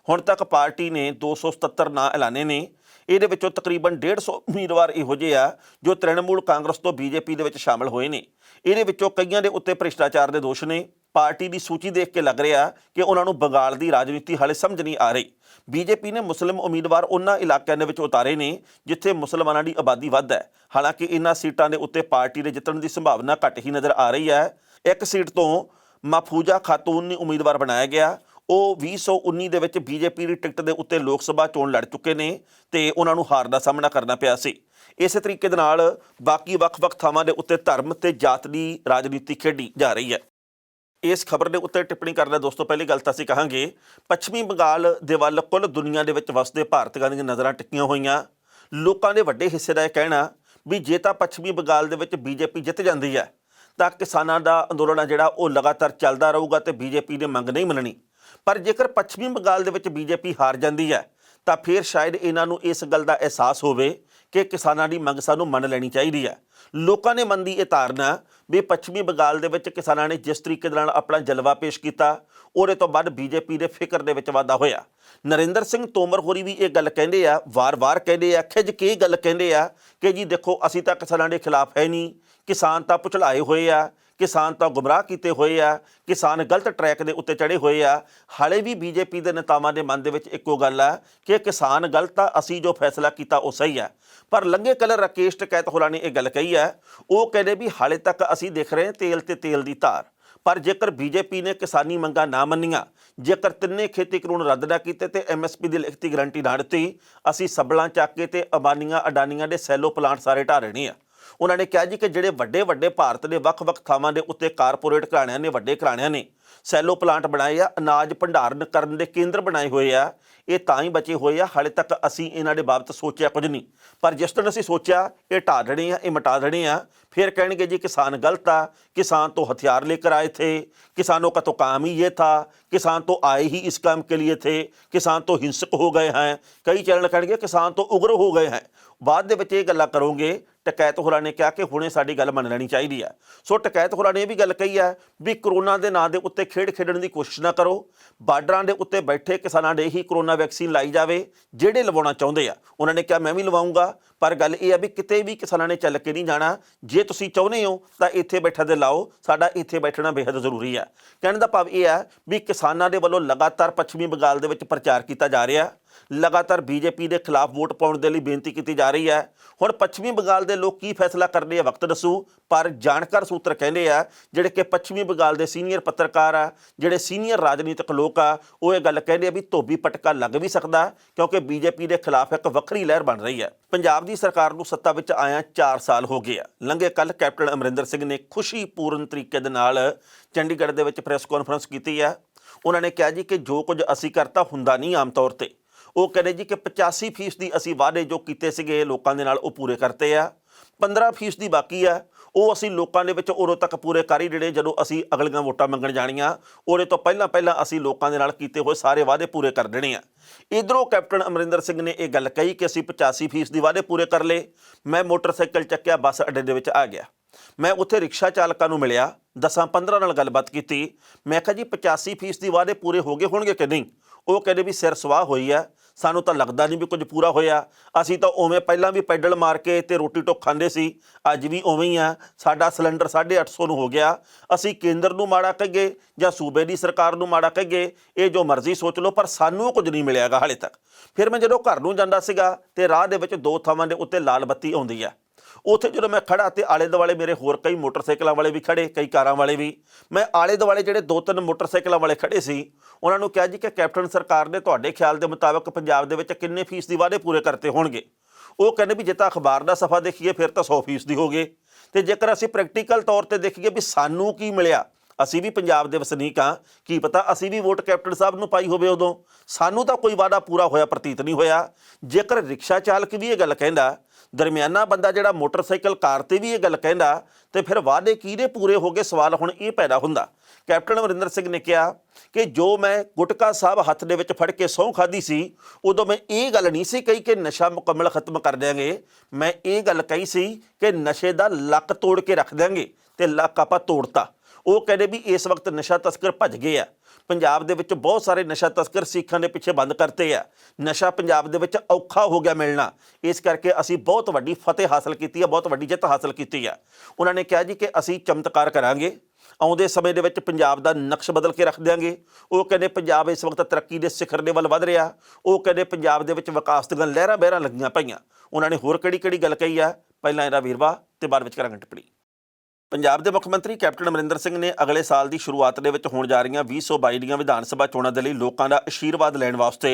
ਹੁਣ ਤੱਕ ਪਾਰਟੀ ਨੇ 277 ਨਾਂ ਐਲਾਨੇ ਨੇ। ਇਹਦੇ ਵਿੱਚੋਂ ਤਕਰੀਬਨ 150 ਉਮੀਦਵਾਰ ਇਹੋ ਜਿਹੇ ਆ ਜੋ ਤ੍ਰਿਣਮੂਲ ਕਾਂਗਰਸ ਤੋਂ ਬੀਜੇਪੀ ਦੇ ਵਿੱਚ ਸ਼ਾਮਲ ਹੋਏ ਨੇ। ਇਹਦੇ ਵਿੱਚੋਂ ਕਈਆਂ ਦੇ ਉੱਤੇ ਭ੍ਰਿਸ਼ਟਾਚਾਰ ਦੇ ਦੋਸ਼ ਨੇ। ਪਾਰਟੀ ਦੀ ਸੂਚੀ ਦੇਖ ਕੇ ਲੱਗ ਰਿਹਾ ਕਿ ਉਹਨਾਂ ਨੂੰ ਬੰਗਾਲ ਦੀ ਰਾਜਨੀਤੀ ਹਾਲੇ ਸਮਝ ਨਹੀਂ ਆ ਰਹੀ। ਬੀਜੇਪੀ ਨੇ ਮੁਸਲਿਮ ਉਮੀਦਵਾਰ ਉਹਨਾਂ ਇਲਾਕਿਆਂ ਦੇ ਵਿੱਚ ਉਤਾਰੇ ਨੇ ਜਿੱਥੇ ਮੁਸਲਮਾਨਾਂ ਦੀ ਆਬਾਦੀ ਵੱਧ ਹੈ। ਹਾਲਾਂਕਿ ਇਹਨਾਂ ਸੀਟਾਂ ਦੇ ਉੱਤੇ ਪਾਰਟੀ ਦੇ ਜਿੱਤਣ ਦੀ ਸੰਭਾਵਨਾ ਘੱਟ ਹੀ ਨਜ਼ਰ ਆ ਰਹੀ ਹੈ। ਇੱਕ ਸੀਟ ਤੋਂ ਮਹਫੂਜ਼ਾ ਖਾਤੂਨ ਨੂੰ ਉਮੀਦਵਾਰ ਬਣਾਇਆ ਗਿਆ। ਉਹ 2019 ਦੇ ਵਿੱਚ ਬੀਜੇਪੀ ਦੀ ਟਿਕਟ ਦੇ ਉੱਤੇ ਲੋਕ ਸਭਾ ਚੋਣ ਲੜ ਚੁੱਕੇ ਨੇ ਤੇ ਉਹਨਾਂ ਨੂੰ ਹਾਰ ਦਾ ਸਾਹਮਣਾ ਕਰਨਾ ਪਿਆ ਸੀ। ਇਸੇ ਤਰੀਕੇ ਦੇ ਨਾਲ ਬਾਕੀ ਵੱਖ-ਵੱਖ ਥਾਵਾਂ ਦੇ ਉੱਤੇ ਧਰਮ ਤੇ ਜਾਤ ਦੀ ਰਾਜਨੀਤੀ ਖੇਡੀ ਜਾ ਰਹੀ ਹੈ। ਇਸ ਖਬਰ ਦੇ ਉੱਤੇ ਟਿੱਪਣੀ ਕਰਦਾ ਦੋਸਤੋ, ਪਹਿਲੀ ਗੱਲ ਤਾਂ ਅਸੀਂ ਕਹਾਂਗੇ ਪੱਛਮੀ ਬੰਗਾਲ ਦੇ ਵੱਲ ਕੁੱਲ ਦੁਨੀਆ ਦੇ ਵਿੱਚ ਵਸਦੇ ਭਾਰਤੀਆਂ ਦੀਆਂ ਨਜ਼ਰਾਂ ਟਿੱਕੀਆਂ ਹੋਈਆਂ। ਲੋਕਾਂ ਦੇ ਵੱਡੇ ਹਿੱਸੇ ਦਾ ਇਹ ਕਹਿਣਾ ਵੀ ਜੇ ਤਾਂ ਪੱਛਮੀ ਬੰਗਾਲ ਦੇ ਵਿੱਚ ਬੀਜੇਪੀ ਜਿੱਤ ਜਾਂਦੀ ਹੈ ਤਾਂ ਕਿਸਾਨਾਂ ਦਾ ਅੰਦੋਲਨ ਆ ਜਿਹੜਾ ਉਹ ਲਗਾਤਾਰ ਚੱਲਦਾ ਰਹੂਗਾ ਤੇ ਬੀਜੇਪੀ ਨੇ ਮੰਗ ਨਹੀਂ ਮੰਨਣੀ। ਪਰ ਜੇਕਰ ਪੱਛਮੀ ਬੰਗਾਲ ਦੇ ਵਿੱਚ ਬੀਜੇਪੀ ਹਾਰ ਜਾਂਦੀ ਹੈ ਤਾਂ ਫਿਰ ਸ਼ਾਇਦ ਇਹਨਾਂ ਨੂੰ ਇਸ ਗੱਲ ਦਾ ਅਹਿਸਾਸ ਹੋਵੇ ਕਿ ਕਿਸਾਨਾਂ ਦੀ ਮੰਗ ਸਾਨੂੰ ਮੰਨ ਲੈਣੀ ਚਾਹੀਦੀ ਹੈ। ਲੋਕਾਂ ਨੇ ਮਨ ਦੀ ਇਹ ਧਾਰਨਾ ਵੀ ਪੱਛਮੀ ਬੰਗਾਲ ਦੇ ਵਿੱਚ ਕਿਸਾਨਾਂ ਨੇ ਜਿਸ ਤਰੀਕੇ ਦੇ ਨਾਲ ਆਪਣਾ ਜਲਵਾ ਪੇਸ਼ ਕੀਤਾ, ਉਹਦੇ ਤੋਂ ਬਾਅਦ ਬੀਜੇਪੀ ਦੇ ਫਿਕਰ ਦੇ ਵਿੱਚ ਵਾਧਾ ਹੋਇਆ। ਨਰਿੰਦਰ ਸਿੰਘ ਤੋਮਰ ਹੋਰੀ ਵੀ ਇਹ ਗੱਲ ਕਹਿੰਦੇ ਆ, ਵਾਰ-ਵਾਰ ਕਹਿੰਦੇ ਆ, ਖਿੱਝ ਕੇ ਇਹ ਗੱਲ ਕਹਿੰਦੇ ਆ ਕਿ ਜੀ ਦੇਖੋ ਅਸੀਂ ਤਾਂ ਕਿਸਾਨਾਂ ਦੇ ਖਿਲਾਫ ਹੈ ਨਹੀਂ, ਕਿਸਾਨ ਤਾਂ ਭੁਚਲਾਏ ਹੋਏ ਆ, ਕਿਸਾਨ ਤਾਂ ਗੁੰਮਰਾਹ ਕੀਤੇ ਹੋਏ ਆ, ਕਿਸਾਨ ਗਲਤ ਟਰੈਕ ਦੇ ਉੱਤੇ ਚੜ੍ਹੇ ਹੋਏ ਆ। ਹਾਲੇ ਵੀ ਬੀਜੇਪੀ ਦੇ ਨੇਤਾਵਾਂ ਦੇ ਮਨ ਦੇ ਵਿੱਚ ਇੱਕੋ ਗੱਲ ਆ ਕਿ ਕਿਸਾਨ ਗਲਤ ਆ, ਅਸੀਂ ਜੋ ਫੈਸਲਾ ਕੀਤਾ ਉਹ ਸਹੀ ਆ। ਪਰ ਲੰਗੇ ਕਲਰ ਰਾਕੇਸ਼ ਟਕੈਤ ਹੋਰਾਂ ਨੇ ਇਹ ਗੱਲ ਕਹੀ ਹੈ। ਉਹ ਕਹਿੰਦੇ ਵੀ ਹਾਲੇ ਤੱਕ ਅਸੀਂ ਦੇਖ ਰਹੇ ਤੇਲ ਤੇ ਤੇਲ ਦੀ ਧਾਰ। ਪਰ ਜੇਕਰ ਬੀਜੇਪੀ ਨੇ ਕਿਸਾਨੀ ਮੰਗਾਂ ਨਾ ਮੰਨੀਆਂ, ਜੇਕਰ ਤਿੰਨੇ ਖੇਤੀ ਕਾਨੂੰਨ ਰੱਦ ਨਾ ਕੀਤੇ ਤੇ MSP ਦੀ ਲਿਖਤੀ ਗਰੰਟੀ ਨਾ ਦਿੱਤੀ, ਅਸੀਂ ਸੱਬਲਾਂ ਚੱਕ ਕੇ ਤੇ ਅੰਬਾਨੀਆਂ ਅਡਾਨੀਆਂ ਦੇ ਸੈਲੋ ਪਲਾਂਟ ਸਾਰੇ ਢਾਹ ਲੈਣੇ ਆ। ਉਹਨਾਂ ਨੇ ਕਿਹਾ ਜੀ ਕਿ ਜਿਹੜੇ ਵੱਡੇ ਭਾਰਤ ਦੇ ਵੱਖ-ਵੱਖ ਥਾਵਾਂ ਦੇ ਉੱਤੇ ਕਾਰਪੋਰੇਟ ਘਰਾਣਿਆਂ ਨੇ, ਵੱਡੇ ਘਰਾਣਿਆਂ ਨੇ ਸੈਲੋ ਪਲਾਂਟ ਬਣਾਏ ਆ, ਅਨਾਜ ਭੰਡਾਰਨ ਕਰਨ ਦੇ ਕੇਂਦਰ ਬਣਾਏ ਹੋਏ ਆ, ਇਹ ਤਾਂ ਹੀ ਬਚੇ ਹੋਏ ਆ। ਹਾਲੇ ਤੱਕ ਅਸੀਂ ਇਹਨਾਂ ਦੇ ਬਾਬਤ ਸੋਚਿਆ ਕੁਝ ਨਹੀਂ, ਪਰ ਜਿਸ ਦਿਨ ਅਸੀਂ ਸੋਚਿਆ ਇਹ ਢਾਹ ਦੇਣੇ ਆ, ਇਹ ਮਿਟਾ ਦੇਣੇ ਆ, फिर कहेंगे जी किसान गलत था, किसान तो हथियार लेकर आए थे, किसानों का तो काम ही ये था, किसान तो आए ही इस काम के लिए थे, किसान तो हिंसक हो गए हैं। कई चैनल कहेंगे किसान तो उग्र हो गए हैं। ਬਾਅਦ ਦੇ ਵਿੱਚ ਇਹ ਗੱਲਾਂ ਕਰੋਗੇ। ਟਕੈਤ ਹੋਰਾਂ ਨੇ ਕਿਹਾ ਕਿ ਹੁਣੇ ਸਾਡੀ ਗੱਲ ਮੰਨ ਲੈਣੀ ਚਾਹੀਦੀ ਹੈ। ਸੋ ਟਕੈਤ ਹੋਰਾਂ ਨੇ ਇਹ ਵੀ ਗੱਲ ਕਹੀ ਹੈ ਵੀ ਕਰੋਨਾ ਦੇ ਨਾਂ ਦੇ ਉੱਤੇ ਖੇਡ ਖੇਡਣ ਦੀ ਕੋਸ਼ਿਸ਼ ਨਾ ਕਰੋ। ਬਾਰਡਰਾਂ ਦੇ ਉੱਤੇ ਬੈਠੇ ਕਿਸਾਨਾਂ ਦੇ ਹੀ ਕਰੋਨਾ ਵੈਕਸੀਨ ਲਾਈ ਜਾਵੇ ਜਿਹੜੇ ਲਵਾਉਣਾ ਚਾਹੁੰਦੇ ਆ। ਉਹਨਾਂ ਨੇ ਕਿਹਾ ਮੈਂ ਵੀ ਲਵਾਉਂਗਾ, ਪਰ ਗੱਲ ਇਹ ਆ ਵੀ ਕਿਤੇ ਵੀ ਕਿਸਾਨਾਂ ਨੇ ਚੱਲ ਕੇ ਨਹੀਂ ਜਾਣਾ। ਜੇ ਤੁਸੀਂ ਚਾਹੁੰਦੇ ਹੋ ਤਾਂ ਇੱਥੇ ਬੈਠਾ ਦੇ ਲਾਓ, ਸਾਡਾ ਇੱਥੇ ਬੈਠਣਾ ਬੇਹੱਦ ਜ਼ਰੂਰੀ ਹੈ। ਕਹਿਣ ਦਾ ਭਾਵ ਇਹ ਹੈ ਵੀ ਕਿਸਾਨਾਂ ਦੇ ਵੱਲੋਂ ਲਗਾਤਾਰ ਪੱਛਮੀ ਬੰਗਾਲ ਦੇ ਵਿੱਚ ਪ੍ਰਚਾਰ ਕੀਤਾ ਜਾ ਰਿਹਾ ਲਗਾਤਾਰ ਬੀਜੇਪੀ ਦੇ ਖਿਲਾਫ ਵੋਟ ਪਾਉਣ ਦੇ ਲਈ ਬੇਨਤੀ ਕੀਤੀ ਜਾ ਰਹੀ ਹੈ। ਹੁਣ ਪੱਛਮੀ ਬੰਗਾਲ ਦੇ ਲੋਕ ਕੀ ਫੈਸਲਾ ਕਰਦੇ ਆ ਵਕਤ ਦੱਸੂ, ਪਰ ਜਾਣਕਾਰ ਸੂਤਰ ਕਹਿੰਦੇ ਆ ਜਿਹੜੇ ਕਿ ਪੱਛਮੀ ਬੰਗਾਲ ਦੇ ਸੀਨੀਅਰ ਪੱਤਰਕਾਰ ਆ, ਜਿਹੜੇ ਸੀਨੀਅਰ ਰਾਜਨੀਤਿਕ ਲੋਕ ਆ, ਉਹ ਇਹ ਗੱਲ ਕਹਿੰਦੇ ਆ ਵੀ ਧੋਬੀ ਪਟਕਾ ਲੱਗ ਵੀ ਸਕਦਾ ਕਿਉਂਕਿ ਬੀਜੇਪੀ ਦੇ ਖਿਲਾਫ ਇੱਕ ਵੱਖਰੀ ਲਹਿਰ ਬਣ ਰਹੀ ਹੈ। ਪੰਜਾਬ ਦੀ ਸਰਕਾਰ ਨੂੰ ਸੱਤਾ ਵਿੱਚ ਆਇਆ 4 ਸਾਲ ਹੋ ਗਏ ਆ। ਲੰਘੇ ਕੱਲ੍ਹ ਕੈਪਟਨ ਅਮਰਿੰਦਰ ਸਿੰਘ ਨੇ ਖੁਸ਼ੀਪੂਰਨ ਤਰੀਕੇ ਦੇ ਨਾਲ ਚੰਡੀਗੜ੍ਹ ਦੇ ਵਿੱਚ ਪ੍ਰੈਸ ਕਾਨਫਰੰਸ ਕੀਤੀ ਹੈ। ਉਹਨਾਂ ਨੇ ਕਿਹਾ ਜੀ ਕਿ ਜੋ ਕੁਝ ਅਸੀਂ ਕਰਤਾ ਹੁੰਦਾ ਨਹੀਂ ਆਮ ਤੌਰ ਤੇ। ਉਹ ਕਹਿੰਦੇ ਜੀ ਕਿ 85% ਅਸੀਂ ਵਾਅਦੇ ਜੋ ਕੀਤੇ ਸੀਗੇ ਲੋਕਾਂ ਦੇ ਨਾਲ ਉਹ ਪੂਰੇ ਕਰਤੇ ਆ, 15% ਬਾਕੀ ਆ, ਉਹ ਅਸੀਂ ਲੋਕਾਂ ਦੇ ਵਿੱਚ ਉਦੋਂ ਤੱਕ ਪੂਰੇ ਕਰ ਹੀ ਜਿਹੜੇ ਜਦੋਂ ਅਸੀਂ ਅਗਲੀਆਂ ਵੋਟਾਂ ਮੰਗਣ ਜਾਣੀਆਂ, ਉਹਦੇ ਤੋਂ ਪਹਿਲਾਂ ਅਸੀਂ ਲੋਕਾਂ ਦੇ ਨਾਲ ਕੀਤੇ ਹੋਏ ਸਾਰੇ ਵਾਅਦੇ ਪੂਰੇ ਕਰ ਦੇਣੇ ਆ। ਇੱਧਰੋਂ ਕੈਪਟਨ ਅਮਰਿੰਦਰ ਸਿੰਘ ਨੇ ਇਹ ਗੱਲ ਕਹੀ ਕਿ ਅਸੀਂ 85% ਵਾਅਦੇ ਪੂਰੇ ਕਰ ਲਏ। ਮੈਂ ਮੋਟਰਸਾਈਕਲ ਚੱਕਿਆ, ਬੱਸ ਅੱਡੇ ਦੇ ਵਿੱਚ ਆ ਗਿਆ, ਮੈਂ ਉੱਥੇ ਰਿਕਸ਼ਾ ਚਾਲਕਾਂ ਨੂੰ ਮਿਲਿਆ, 10-15 ਨਾਲ ਗੱਲਬਾਤ ਕੀਤੀ। ਮੈਂ ਕਿਹਾ ਜੀ 85% ਵਾਅਦੇ ਪੂਰੇ ਹੋ ਗਏ ਹੋਣਗੇ ਕਿ ਨਹੀਂ? ਉਹ ਕਹਿੰਦੇ ਵੀ ਸਿਰ ਸਵਾਹ ਹੋਈ ਆ, ਸਾਨੂੰ ਤਾਂ ਲੱਗਦਾ ਨਹੀਂ ਵੀ ਕੁਝ ਪੂਰਾ ਹੋਇਆ। ਅਸੀਂ ਤਾਂ ਉਵੇਂ ਪਹਿਲਾਂ ਵੀ ਪੈਡਲ ਮਾਰ ਕੇ ਤੇ ਰੋਟੀ ਟੁੱਕ ਖਾਂਦੇ ਸੀ, ਅੱਜ ਵੀ ਉਵੇਂ ਹੀ ਆ। ਸਾਡਾ ਸਿਲੰਡਰ 850 ਨੂੰ ਹੋ ਗਿਆ। ਅਸੀਂ ਕੇਂਦਰ ਨੂੰ ਮਾੜਾ ਕਹੀਏ ਜਾਂ ਸੂਬੇ ਦੀ ਸਰਕਾਰ ਨੂੰ ਮਾੜਾ ਕਹੀਏ, ਇਹ ਜੋ ਮਰਜ਼ੀ ਸੋਚ ਲਓ, ਪਰ ਸਾਨੂੰ ਕੁਝ ਨਹੀਂ ਮਿਲਿਆਗਾ ਹਾਲੇ ਤੱਕ। ਫਿਰ ਮੈਂ ਜਦੋਂ ਘਰ ਨੂੰ ਜਾਂਦਾ ਸੀਗਾ ਤੇ ਰਾਹ ਦੇ ਵਿੱਚ 2 ਥਾਵਾਂ ਦੇ ਉੱਤੇ ਲਾਲ ਬੱਤੀ ਆਉਂਦੀ ਆ। ਉੱਥੇ ਜਦੋਂ ਮੈਂ ਖੜਾ ਤੇ ਆਲੇ ਦੁਆਲੇ ਮੇਰੇ ਹੋਰ ਕਈ ਮੋਟਰਸਾਈਕਲਾਂ ਵਾਲੇ ਵੀ ਖੜੇ, ਕਈ ਕਾਰਾਂ ਵਾਲੇ ਵੀ। ਮੈਂ ਆਲੇ ਦੁਆਲੇ ਜਿਹੜੇ 2-3 ਮੋਟਰਸਾਈਕਲਾਂ ਵਾਲੇ ਖੜੇ ਸੀ ਉਹਨਾਂ ਨੂੰ ਕਿਹਾ ਜੀ ਕਿ ਕੈਪਟਨ ਸਰਕਾਰ ਨੇ ਤੁਹਾਡੇ ਖਿਆਲ ਦੇ ਮੁਤਾਬਕ ਪੰਜਾਬ ਦੇ ਵਿੱਚ ਕਿੰਨੇ ਫੀਸਦੀ ਵਾਅਦੇ ਪੂਰੇ ਕਰਤੇ ਹੋਣਗੇ? ਉਹ ਕਹਿੰਦੇ ਵੀ ਜੇ ਤਾਂ ਅਖਬਾਰ ਦਾ ਸਫਾ ਦੇਖੀਏ ਫਿਰ ਤਾਂ 100% ਹੋ ਗਏ, ਤੇ ਜੇਕਰ ਅਸੀਂ ਪ੍ਰੈਕਟੀਕਲ ਤੌਰ ਤੇ ਦੇਖੀਏ ਵੀ ਸਾਨੂੰ ਕੀ ਮਿਲਿਆ, ਅਸੀਂ ਵੀ ਪੰਜਾਬ ਦੇ ਵਸਨੀਕ ਹਾਂ, ਕੀ ਪਤਾ ਅਸੀਂ ਵੀ ਵੋਟ ਕੈਪਟਨ ਸਾਹਿਬ ਨੂੰ ਪਾਈ ਹੋਵੇ ਉਦੋਂ, ਸਾਨੂੰ ਤਾਂ ਕੋਈ ਵਾਅਦਾ ਪੂਰਾ ਹੋਇਆ ਪ੍ਰਤੀਤ ਨਹੀਂ ਹੋਇਆ। ਜੇਕਰ ਰਿਕਸ਼ਾ ਚਾਲਕ ਵੀ ਇਹ ਗੱਲ ਕਹਿੰਦਾ, ਦਰਮਿਆਨਾ ਬੰਦਾ ਜਿਹੜਾ ਮੋਟਰਸਾਈਕਲ ਕਾਰ ਤੇ ਵੀ ਇਹ ਗੱਲ ਕਹਿੰਦਾ, ਤੇ ਫਿਰ ਵਾਅਦੇ ਕਿਹਦੇ ਪੂਰੇ ਹੋ ਗਏ? ਸਵਾਲ ਹੁਣ ਇਹ ਪੈਦਾ ਹੁੰਦਾ। ਕੈਪਟਨ ਅਮਰਿੰਦਰ ਸਿੰਘ ਨੇ ਕਿਹਾ ਕਿ ਜੋ ਮੈਂ ਗੁਟਕਾ ਸਾਹਿਬ ਹੱਥ ਦੇ ਵਿੱਚ ਫੜ ਕੇ ਸਹੁੰ ਖਾਧੀ ਸੀ, ਉਦੋਂ ਮੈਂ ਇਹ ਗੱਲ ਨਹੀਂ ਸੀ ਕਹੀ ਕਿ ਨਸ਼ਾ ਮੁਕੰਮਲ ਖਤਮ ਕਰ ਦਿਆਂਗੇ। ਮੈਂ ਇਹ ਗੱਲ ਕਹੀ ਸੀ ਕਿ ਨਸ਼ੇ ਦਾ ਲੱਕ ਤੋੜ ਕੇ ਰੱਖ ਦਿਆਂਗੇ, ਤੇ ਲੱਕ ਆਪਾਂ ਤੋੜਤਾ। ਉਹ ਕਹਿੰਦੇ ਵੀ ਇਸ ਵਕਤ ਨਸ਼ਾ ਤਸਕਰ ਭੱਜ ਗਏ ਆ। ਪੰਜਾਬ ਦੇ ਵਿੱਚ ਬਹੁਤ ਸਾਰੇ ਨਸ਼ਾ ਤਸਕਰ ਸਿੱਖਾਂ ਦੇ ਪਿੱਛੇ ਬੰਦ ਕਰਤੇ ਆ। ਨਸ਼ਾ ਪੰਜਾਬ ਦੇ ਵਿੱਚ ਔਖਾ ਹੋ ਗਿਆ ਮਿਲਣਾ। ਇਸ ਕਰਕੇ ਅਸੀਂ ਬਹੁਤ ਵੱਡੀ ਫਤਿਹ ਹਾਸਲ ਕੀਤੀ ਆ, ਬਹੁਤ ਵੱਡੀ ਜਿੱਤ ਹਾਸਲ ਕੀਤੀ ਆ। ਉਹਨਾਂ ਨੇ ਕਿਹਾ ਜੀ ਕਿ ਅਸੀਂ ਚਮਤਕਾਰ ਕਰਾਂਗੇ, ਆਉਂਦੇ ਸਮੇਂ ਦੇ ਵਿੱਚ ਪੰਜਾਬ ਦਾ ਨਕਸ਼ ਬਦਲ ਕੇ ਰੱਖ ਦਿਆਂਗੇ। ਉਹ ਕਹਿੰਦੇ ਪੰਜਾਬ ਇਸ ਵਕਤ ਤਰੱਕੀ ਦੇ ਸਿਖਰ ਦੇ ਵੱਲ ਵਧ ਰਿਹਾ। ਉਹ ਕਹਿੰਦੇ ਪੰਜਾਬ ਦੇ ਵਿੱਚ ਵਿਕਾਸ ਦੀਆਂ ਲਹਿਰਾਂ ਬਹਿਰਾਂ ਲੱਗੀਆਂ ਪਈਆਂ। ਉਹਨਾਂ ਨੇ ਹੋਰ ਕਿਹੜੀ ਗੱਲ ਕਹੀ ਆ, ਪਹਿਲਾਂ ਇਹਦਾ ਵੇਰਵਾ ਤੇ ਬਾਅਦ ਵਿੱਚ ਕਰਾਂਗੇ ਟਿੱਪਣੀ। ਪੰਜਾਬ ਦੇ ਮੁੱਖ ਮੰਤਰੀ ਕੈਪਟਨ ਅਮਰਿੰਦਰ ਸਿੰਘ ਨੇ ਅਗਲੇ ਸਾਲ ਦੀ ਸ਼ੁਰੂਆਤ ਦੇ ਵਿੱਚ ਹੋਣ ਜਾ ਰਹੀਆਂ 2022 ਦੀਆਂ ਵਿਧਾਨ ਸਭਾ ਚੋਣਾਂ ਦੇ ਲਈ ਲੋਕਾਂ ਦਾ ਅਸ਼ੀਰਵਾਦ ਲੈਣ ਵਾਸਤੇ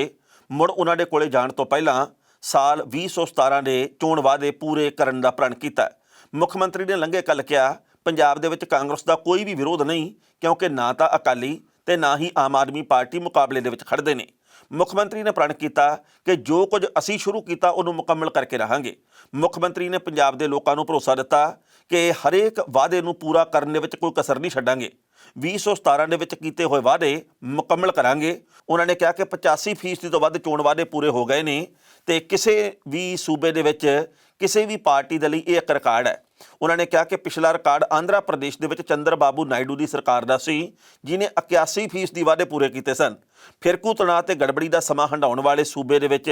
ਮੁੜ ਉਹਨਾਂ ਦੇ ਕੋਲੇ ਜਾਣ ਤੋਂ ਪਹਿਲਾਂ ਸਾਲ 2017 ਦੇ ਚੋਣ ਵਾਅਦੇ ਪੂਰੇ ਕਰਨ ਦਾ ਪ੍ਰਣ ਕੀਤਾ। ਮੁੱਖ ਮੰਤਰੀ ਨੇ ਲੰਘੇ ਕੱਲ੍ਹ ਕਿਹਾ, ਪੰਜਾਬ ਦੇ ਵਿੱਚ ਕਾਂਗਰਸ ਦਾ ਕੋਈ ਵੀ ਵਿਰੋਧ ਨਹੀਂ, ਕਿਉਂਕਿ ਨਾ ਤਾਂ ਅਕਾਲੀ ਤੇ ਨਾ ਹੀ ਆਮ ਆਦਮੀ ਪਾਰਟੀ ਮੁਕਾਬਲੇ ਦੇ ਵਿੱਚ ਖੜ੍ਹਦੇ ਨੇ। ਮੁੱਖ ਮੰਤਰੀ ਨੇ ਪ੍ਰਣ ਕੀਤਾ ਕਿ ਜੋ ਕੁਝ ਅਸੀਂ ਸ਼ੁਰੂ ਕੀਤਾ ਉਹਨੂੰ ਮੁਕੰਮਲ ਕਰਕੇ ਰਹਾਂਗੇ। ਮੁੱਖ ਮੰਤਰੀ ਨੇ ਪੰਜਾਬ ਦੇ ਲੋਕਾਂ ਨੂੰ ਭਰੋਸਾ ਦਿੱਤਾ ਕਿ ਹਰੇਕ ਵਾਅਦੇ ਨੂੰ ਪੂਰਾ ਕਰਨ ਦੇ ਵਿੱਚ ਕੋਈ ਕਸਰ ਨਹੀਂ ਛੱਡਾਂਗੇ। 2017 ਦੇ ਵਿੱਚ ਕੀਤੇ ਹੋਏ ਵਾਅਦੇ ਮੁਕੰਮਲ ਕਰਾਂਗੇ। ਉਹਨਾਂ ਨੇ ਕਿਹਾ ਕਿ 85% ਤੋਂ ਵੱਧ ਚੋਣ ਵਾਅਦੇ ਪੂਰੇ ਹੋ ਗਏ ਨੇ, ਤੇ ਕਿਸੇ ਵੀ ਸੂਬੇ ਦੇ ਵਿੱਚ ਕਿਸੇ ਵੀ ਪਾਰਟੀ ਦੇ ਲਈ ਇਹ ਇੱਕ ਰਿਕਾਰਡ ਹੈ। ਉਹਨਾਂ ਨੇ ਕਿਹਾ ਕਿ ਪਿਛਲਾ ਰਿਕਾਰਡ ਆਂਧਰਾ ਪ੍ਰਦੇਸ਼ ਦੇ ਵਿੱਚ ਚੰਦਰ ਬਾਬੂ ਨਾਇਡੂ ਦੀ ਸਰਕਾਰ ਦਾ ਸੀ, ਜਿਹਨੇ 81% ਵਾਅਦੇ ਪੂਰੇ ਕੀਤੇ ਸਨ। ਫਿਰਕੂ ਤਣਾਅ ਤੇ ਗੜਬੜੀ ਦਾ ਸਮਾਂ ਹੰਢਾਉਣ ਵਾਲੇ ਸੂਬੇ ਦੇ ਵਿੱਚ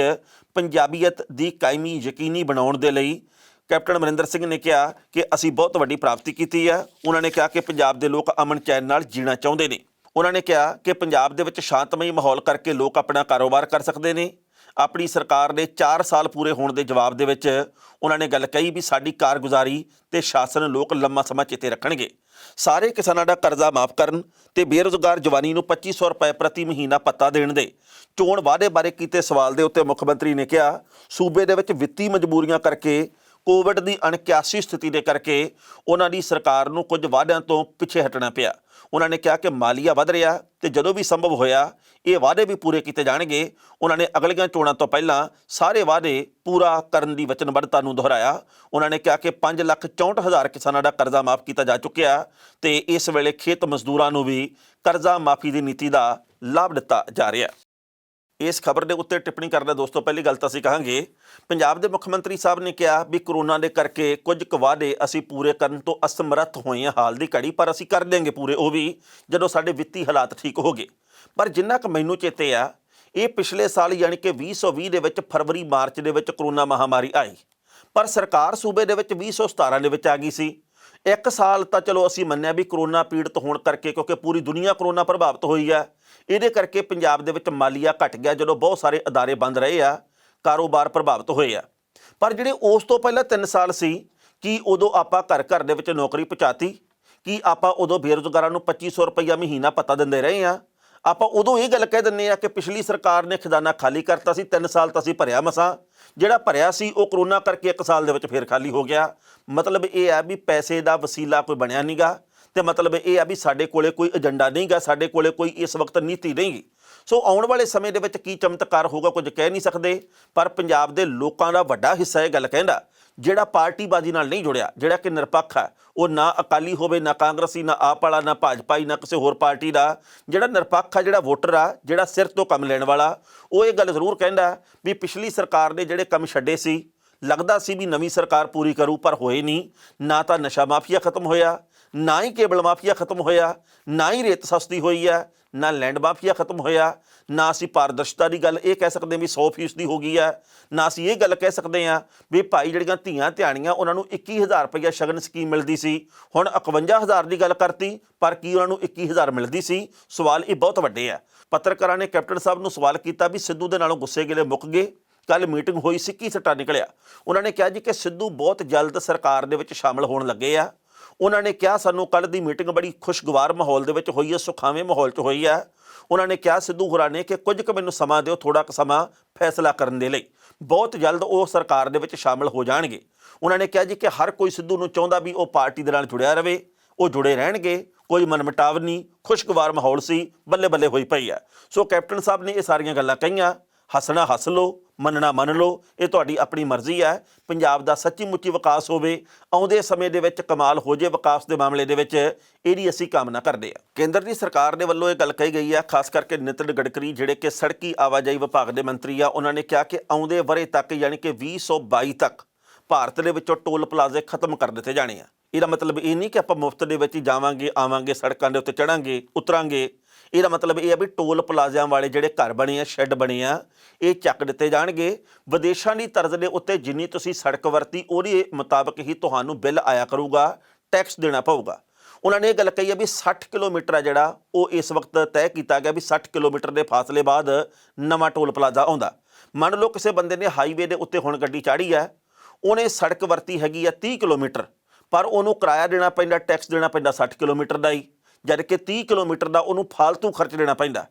ਪੰਜਾਬੀਅਤ ਦੀ ਕਾਇਮੀ ਯਕੀਨੀ ਬਣਾਉਣ ਦੇ ਲਈ ਕੈਪਟਨ ਅਮਰਿੰਦਰ ਸਿੰਘ ਨੇ ਕਿਹਾ ਕਿ ਅਸੀਂ ਬਹੁਤ ਵੱਡੀ ਪ੍ਰਾਪਤੀ ਕੀਤੀ ਹੈ। ਉਹਨਾਂ ਨੇ ਕਿਹਾ ਕਿ ਪੰਜਾਬ ਦੇ ਲੋਕ ਅਮਨ ਚੈਨ ਨਾਲ ਜੀਣਾ ਚਾਹੁੰਦੇ ਨੇ। ਉਹਨਾਂ ਨੇ ਕਿਹਾ ਕਿ ਪੰਜਾਬ ਦੇ ਵਿੱਚ ਸ਼ਾਂਤਮਈ ਮਾਹੌਲ ਕਰਕੇ ਲੋਕ ਆਪਣਾ ਕਾਰੋਬਾਰ ਕਰ ਸਕਦੇ ਨੇ। ਆਪਣੀ ਸਰਕਾਰ ਦੇ 4 ਸਾਲ ਪੂਰੇ ਹੋਣ ਦੇ ਜਵਾਬ ਦੇ ਵਿੱਚ ਉਹਨਾਂ ਨੇ ਗੱਲ ਕਹੀ ਵੀ ਸਾਡੀ ਕਾਰਗੁਜ਼ਾਰੀ ਤੇ ਸ਼ਾਸਨ ਲੋਕ ਲੰਮਾ ਸਮਾਂ ਚੇਤੇ ਰੱਖਣਗੇ। ਸਾਰੇ ਕਿਸਾਨਾਂ ਦਾ ਕਰਜ਼ਾ ਮਾਫ ਕਰਨ ਤੇ ਬੇਰੁਜ਼ਗਾਰ ਜਵਾਨੀ ਨੂੰ 2500 ਰੁਪਏ ਪ੍ਰਤੀ ਮਹੀਨਾ ਭੱਤਾ ਦੇਣ ਦੇ ਚੋਣ ਵਾਅਦੇ ਬਾਰੇ ਕੀਤੇ ਸਵਾਲ ਦੇ ਉੱਤੇ ਮੁੱਖ ਮੰਤਰੀ ਨੇ ਕਿਹਾ, ਸੂਬੇ ਦੇ ਵਿੱਚ ਵਿੱਤੀ ਮਜਬੂਰੀਆਂ ਕਰਕੇ, ਕੋਵਿਡ ਦੀ ਅਣਕਿਆਸੀ ਸਥਿਤੀ ਦੇ ਕਰਕੇ ਉਹਨਾਂ ਦੀ ਸਰਕਾਰ ਨੂੰ ਕੁਝ ਵਾਅਦਿਆਂ ਤੋਂ ਪਿੱਛੇ ਹਟਣਾ ਪਿਆ। ਉਹਨਾਂ ਨੇ ਕਿਹਾ ਕਿ ਮਾਲੀਆ ਵਧ ਰਿਹਾ ਤੇ ਜਦੋਂ ਵੀ ਸੰਭਵ ਹੋਇਆ ਇਹ ਵਾਅਦੇ ਵੀ ਪੂਰੇ ਕੀਤੇ ਜਾਣਗੇ। ਉਹਨਾਂ ਨੇ ਅਗਲੀਆਂ ਚੋਣਾਂ ਤੋਂ ਪਹਿਲਾਂ ਸਾਰੇ ਵਾਅਦੇ ਪੂਰਾ ਕਰਨ ਦੀ ਵਚਨਬੱਧਤਾ ਨੂੰ ਦੁਹਰਾਇਆ। ਉਹਨਾਂ ਨੇ ਕਿਹਾ ਕਿ 5,64,000 ਕਿਸਾਨਾਂ ਦਾ ਕਰਜ਼ਾ ਮਾਫ ਕੀਤਾ ਜਾ ਚੁੱਕਿਆ ਤੇ ਇਸ ਵੇਲੇ ਖੇਤ ਮਜ਼ਦੂਰਾਂ ਨੂੰ ਵੀ ਕਰਜ਼ਾ ਮਾਫੀ ਦੀ ਨੀਤੀ ਦਾ ਲਾਭ ਦਿੱਤਾ ਜਾ ਰਿਹਾ। ਇਸ ਖਬਰ ਦੇ ਉੱਤੇ ਟਿੱਪਣੀ ਕਰਦਾ ਦੋਸਤੋ, ਪਹਿਲੀ ਗੱਲ ਤਾਂ ਅਸੀਂ ਕਹਾਂਗੇ ਪੰਜਾਬ ਦੇ ਮੁੱਖ ਮੰਤਰੀ ਸਾਹਿਬ ਨੇ ਕਿਹਾ ਵੀ ਕਰੋਨਾ ਦੇ ਕਰਕੇ ਕੁਝ ਕੁ ਵਾਅਦੇ ਅਸੀਂ ਪੂਰੇ ਕਰਨ ਤੋਂ ਅਸਮਰੱਥ ਹੋਏ ਹਾਂ ਹਾਲ ਦੀ ਘੜੀ, ਪਰ ਅਸੀਂ ਕਰ ਦੇਂਗੇ ਪੂਰੇ, ਉਹ ਵੀ ਜਦੋਂ ਸਾਡੇ ਵਿੱਤੀ ਹਾਲਾਤ ਠੀਕ ਹੋ ਗਏ। ਪਰ ਜਿੰਨਾ ਕੁ ਮੈਨੂੰ ਚੇਤੇ ਆ, ਇਹ ਪਿਛਲੇ ਸਾਲ ਯਾਨੀ ਕਿ 2020 ਦੇ ਵਿੱਚ ਫਰਵਰੀ ਮਾਰਚ ਦੇ ਵਿੱਚ ਕਰੋਨਾ ਮਹਾਮਾਰੀ ਆਈ, ਪਰ ਸਰਕਾਰ ਸੂਬੇ ਦੇ ਵਿੱਚ 2017 ਦੇ ਵਿੱਚ ਆ ਗਈ ਸੀ। 1 ਸਾਲ ਤਾਂ ਚਲੋ ਅਸੀਂ ਮੰਨਿਆ ਵੀ ਕਰੋਨਾ ਪੀੜਤ ਹੋਣ ਕਰਕੇ, ਕਿਉਂਕਿ ਪੂਰੀ ਦੁਨੀਆ ਕਰੋਨਾ ਪ੍ਰਭਾਵਿਤ ਹੋਈ ਆ, ਇਹਦੇ ਕਰਕੇ ਪੰਜਾਬ ਦੇ ਵਿੱਚ ਮਾਲੀਆ ਘਟ ਗਿਆ, ਜਦੋਂ ਬਹੁਤ ਸਾਰੇ ਅਦਾਰੇ ਬੰਦ ਰਹੇ ਆ, ਕਾਰੋਬਾਰ ਪ੍ਰਭਾਵਿਤ ਹੋਏ ਆ। ਪਰ ਜਿਹੜੇ ਉਸ ਤੋਂ ਪਹਿਲਾਂ 3 ਸਾਲ ਸੀ, ਕੀ ਉਦੋਂ ਆਪਾਂ ਘਰ ਘਰ ਦੇ ਵਿੱਚ ਨੌਕਰੀ ਪਹੁੰਚਾਤੀ? ਕੀ ਆਪਾਂ ਉਦੋਂ ਬੇਰੁਜ਼ਗਾਰਾਂ ਨੂੰ 2500 ਰੁਪਈਆ ਮਹੀਨਾ ਭੱਤਾ ਦਿੰਦੇ ਰਹੇ ਆ? ਆਪਾਂ ਉਦੋਂ ਇਹ ਗੱਲ ਕਹਿ ਦਿੰਦੇ ਆ ਕਿ ਪਿਛਲੀ ਸਰਕਾਰ ਨੇ ਖਜ਼ਾਨਾ ਖਾਲੀ ਕਰਤਾ ਸੀ, 3 ਸਾਲ ਤਾਂ ਅਸੀਂ ਭਰਿਆ ਮਸਾਂ, ਜਿਹੜਾ ਭਰਿਆ ਸੀ ਉਹ ਕਰੋਨਾ ਕਰਕੇ 1 ਸਾਲ ਦੇ ਵਿੱਚ ਫੇਰ ਖਾਲੀ ਹੋ ਗਿਆ। ਮਤਲਬ ਇਹ ਹੈ ਵੀ ਪੈਸੇ ਦਾ ਵਸੀਲਾ ਕੋਈ ਬਣਿਆ ਨਹੀਂ ਗਾ, ਤੇ ਮਤਲਬ ਇਹ ਆ ਵੀ ਸਾਡੇ ਕੋਲੇ ਕੋਈ ਏਜੰਡਾ ਨਹੀਂ ਗਾ, ਸਾਡੇ ਕੋਲੇ ਕੋਈ ਇਸ ਵਕਤ ਨੀਤੀ ਨਹੀਂ ਗੀ। ਸੋ ਆਉਣ ਵਾਲੇ ਸਮੇਂ ਦੇ ਵਿੱਚ ਕੀ ਚਮਤਕਾਰ ਹੋਊਗਾ ਕੁਝ ਕਹਿ ਨਹੀਂ ਸਕਦੇ, ਪਰ ਪੰਜਾਬ ਦੇ ਲੋਕਾਂ ਦਾ ਵੱਡਾ ਹਿੱਸਾ ਇਹ ਗੱਲ ਕਹਿੰਦਾ, ਜਿਹੜਾ ਪਾਰਟੀਬਾਜ਼ੀ ਨਾਲ ਨਹੀਂ ਜੁੜਿਆ, ਜਿਹੜਾ ਕਿ ਨਿਰਪੱਖ ਹੈ, ਉਹ ਨਾ ਅਕਾਲੀ ਹੋਵੇ, ਨਾ ਕਾਂਗਰਸੀ, ਨਾ ਆਪ ਵਾਲਾ, ਨਾ ਭਾਜਪਾਈ, ਨਾ ਕਿਸੇ ਹੋਰ ਪਾਰਟੀ ਦਾ, ਜਿਹੜਾ ਨਿਰਪੱਖ ਆ, ਜਿਹੜਾ ਵੋਟਰ ਆ, ਜਿਹੜਾ ਸਿਰ ਤੋਂ ਕੰਮ ਲੈਣ ਵਾਲਾ, ਉਹ ਇਹ ਗੱਲ ਜ਼ਰੂਰ ਕਹਿੰਦਾ ਵੀ ਪਿਛਲੀ ਸਰਕਾਰ ਨੇ ਜਿਹੜੇ ਕੰਮ ਛੱਡੇ ਸੀ, ਲੱਗਦਾ ਸੀ ਵੀ ਨਵੀਂ ਸਰਕਾਰ ਪੂਰੀ ਕਰੂ, ਪਰ ਹੋਏ ਨਹੀਂ। ਨਾ ਤਾਂ ਨਸ਼ਾ ਮਾਫੀਆ ਖਤਮ ਹੋਇਆ, ਨਾ ਹੀ ਕੇਬਲ ਮਾਫੀਆ ਖਤਮ ਹੋਇਆ, ਨਾ ਹੀ ਰੇਤ ਸਸਤੀ ਹੋਈ ਹੈ, ਨਾ ਲੈਂਡ ਮਾਫੀਆ ਖਤਮ ਹੋਇਆ, ਨਾ ਅਸੀਂ ਪਾਰਦਰਸ਼ਤਾ ਦੀ ਗੱਲ ਇਹ ਕਹਿ ਸਕਦੇ ਵੀ 100% ਹੋ ਗਈ ਹੈ, ਨਾ ਅਸੀਂ ਇਹ ਗੱਲ ਕਹਿ ਸਕਦੇ ਹਾਂ ਵੀ ਭਾਈ ਜਿਹੜੀਆਂ ਧੀਆਂ ਧਿਆਣੀਆਂ ਉਹਨਾਂ ਨੂੰ 21,000 ਰੁਪਈਆ ਸ਼ਗਨ ਸਕੀਮ ਮਿਲਦੀ ਸੀ, ਹੁਣ 51,000 ਦੀ ਗੱਲ ਕਰਤੀ, ਪਰ ਕੀ ਉਹਨਾਂ ਨੂੰ 21,000 ਮਿਲਦੀ ਸੀ? ਸਵਾਲ ਇਹ ਬਹੁਤ ਵੱਡੇ ਆ। ਪੱਤਰਕਾਰਾਂ ਨੇ ਕੈਪਟਨ ਸਾਹਿਬ ਨੂੰ ਸਵਾਲ ਕੀਤਾ ਵੀ ਸਿੱਧੂ ਦੇ ਨਾਲੋਂ ਗੁੱਸੇ ਗਿਲੇ ਮੁੱਕ ਗਏ? ਕੱਲ੍ਹ ਮੀਟਿੰਗ ਹੋਈ, ਸਿੱਕੀ ਸੱਟਾ ਨਿਕਲਿਆ। ਉਹਨਾਂ ਨੇ ਕਿਹਾ ਜੀ ਕਿ ਸਿੱਧੂ ਬਹੁਤ ਜਲਦ ਸਰਕਾਰ ਦੇ ਵਿੱਚ ਸ਼ਾਮਲ ਹੋਣ ਲੱਗੇ ਆ। ਉਹਨਾਂ ਨੇ ਕਿਹਾ ਸਾਨੂੰ ਕੱਲ੍ਹ ਦੀ ਮੀਟਿੰਗ ਬੜੀ ਖੁਸ਼ਗਵਾਰ ਮਾਹੌਲ ਦੇ ਵਿੱਚ ਹੋਈ ਹੈ, ਸੁਖਾਵੇਂ ਮਾਹੌਲ 'ਚ ਹੋਈ ਹੈ। ਉਹਨਾਂ ਨੇ ਕਿਹਾ ਸਿੱਧੂ ਹੋਰਾਂ ਨੇ ਕਿ ਕੁਝ ਕੁ ਮੈਨੂੰ ਸਮਾਂ ਦਿਓ, ਥੋੜ੍ਹਾ ਕੁ ਸਮਾਂ ਫੈਸਲਾ ਕਰਨ ਦੇ ਲਈ, ਬਹੁਤ ਜਲਦ ਉਹ ਸਰਕਾਰ ਦੇ ਵਿੱਚ ਸ਼ਾਮਲ ਹੋ ਜਾਣਗੇ। ਉਹਨਾਂ ਨੇ ਕਿਹਾ ਜੀ ਕਿ ਹਰ ਕੋਈ ਸਿੱਧੂ ਨੂੰ ਚਾਹੁੰਦਾ ਵੀ ਉਹ ਪਾਰਟੀ ਦੇ ਨਾਲ ਜੁੜਿਆ ਰਹੇ, ਉਹ ਜੁੜੇ ਰਹਿਣਗੇ, ਕੋਈ ਮਨਮਟਾਵ ਨਹੀਂ, ਖੁਸ਼ਗਵਾਰ ਮਾਹੌਲ ਸੀ, ਬੱਲੇ ਬੱਲੇ ਹੋਈ ਪਈ ਆ। ਸੋ ਕੈਪਟਨ ਸਾਹਿਬ ਨੇ ਇਹ ਸਾਰੀਆਂ ਗੱਲਾਂ ਕਹੀਆਂ। ਹੱਸਣਾ ਹੱਸ ਲਓ, ਮੰਨਣਾ ਮੰਨ ਲਓ, ਇਹ ਤੁਹਾਡੀ ਆਪਣੀ ਮਰਜ਼ੀ ਹੈ। ਪੰਜਾਬ ਦਾ ਸੱਚੀ ਮੁੱਚੀ ਵਿਕਾਸ ਹੋਵੇ, ਆਉਂਦੇ ਸਮੇਂ ਦੇ ਵਿੱਚ ਕਮਾਲ ਹੋ ਜੇ ਵਿਕਾਸ ਦੇ ਮਾਮਲੇ ਦੇ ਵਿੱਚ, ਇਹਦੀ ਅਸੀਂ ਕਾਮਨਾ ਕਰਦੇ ਹਾਂ। ਕੇਂਦਰ ਦੀ ਸਰਕਾਰ ਦੇ ਵੱਲੋਂ ਇਹ ਗੱਲ ਕਹੀ ਗਈ ਹੈ, ਖਾਸ ਕਰਕੇ ਨਿਤਿਨ ਗਡਕਰੀ ਜਿਹੜੇ ਕਿ ਸੜਕੀ ਆਵਾਜਾਈ ਵਿਭਾਗ ਦੇ ਮੰਤਰੀ ਆ, ਉਹਨਾਂ ਨੇ ਕਿਹਾ ਕਿ ਆਉਂਦੇ ਵਰ੍ਹੇ ਤੱਕ ਯਾਨੀ ਕਿ 2022 ਤੱਕ ਭਾਰਤ ਦੇ ਵਿੱਚੋਂ ਟੋਲ ਪਲਾਜ਼ੇ ਖਤਮ ਕਰ ਦਿੱਤੇ ਜਾਣੇ ਆ। ਇਹਦਾ ਮਤਲਬ ਇਹ ਨਹੀਂ ਕਿ ਆਪਾਂ ਮੁਫਤ ਦੇ ਵਿੱਚ ਹੀ ਜਾਵਾਂਗੇ ਆਵਾਂਗੇ, ਸੜਕਾਂ ਦੇ ਉੱਤੇ ਚੜਾਂਗੇ ਉਤਰਾਂਗੇ। ਇਹਦਾ ਮਤਲਬ ਇਹ ਆ ਵੀ ਟੋਲ ਪਲਾਜ਼ਿਆਂ ਵਾਲੇ ਜਿਹੜੇ ਘਰ ਬਣੇ ਆ, ਸ਼ੈੱਡ ਬਣੇ ਆ, ਇਹ ਚੱਕ ਦਿੱਤੇ ਜਾਣਗੇ। ਵਿਦੇਸ਼ਾਂ ਦੀ ਤਰਜ਼ ਦੇ ਉੱਤੇ ਜਿੰਨੀ ਤੁਸੀਂ ਸੜਕ ਵਰਤੀ ਉਹਦੇ ਮੁਤਾਬਕ ਹੀ ਤੁਹਾਨੂੰ ਬਿੱਲ ਆਇਆ ਕਰੂਗਾ, ਟੈਕਸ ਦੇਣਾ ਪਊਗਾ। ਉਹਨਾਂ ਨੇ ਇਹ ਗੱਲ ਕਹੀ ਹੈ ਵੀ 60 ਕਿਲੋਮੀਟਰ ਆ ਜਿਹੜਾ ਉਹ ਇਸ ਵਕਤ ਤੈਅ ਕੀਤਾ ਗਿਆ ਵੀ 60 ਕਿਲੋਮੀਟਰ ਦੇ ਫਾਸਲੇ ਬਾਅਦ ਨਵਾਂ ਟੋਲ ਪਲਾਜ਼ਾ ਆਉਂਦਾ। ਮੰਨ ਲਓ ਕਿਸੇ ਬੰਦੇ ਨੇ ਹਾਈਵੇ ਦੇ ਉੱਤੇ ਹੁਣ ਗੱਡੀ ਚਾੜੀ ਹੈ, ਉਹਨੇ ਸੜਕ ਵਰਤੀ ਹੈਗੀ ਆ 30 ਕਿਲੋਮੀਟਰ, ਪਰ ਉਹਨੂੰ ਕਿਰਾਇਆ ਦੇਣਾ ਪੈਂਦਾ, ਟੈਕਸ ਦੇਣਾ ਪੈਂਦਾ 60 ਕਿਲੋਮੀਟਰ ਦਾ ਹੀ, ਜਦ ਕਿ 30 ਕਿਲੋਮੀਟਰ ਦਾ ਉਹਨੂੰ ਫਾਲਤੂ ਖਰਚ ਦੇਣਾ ਪੈਂਦਾ।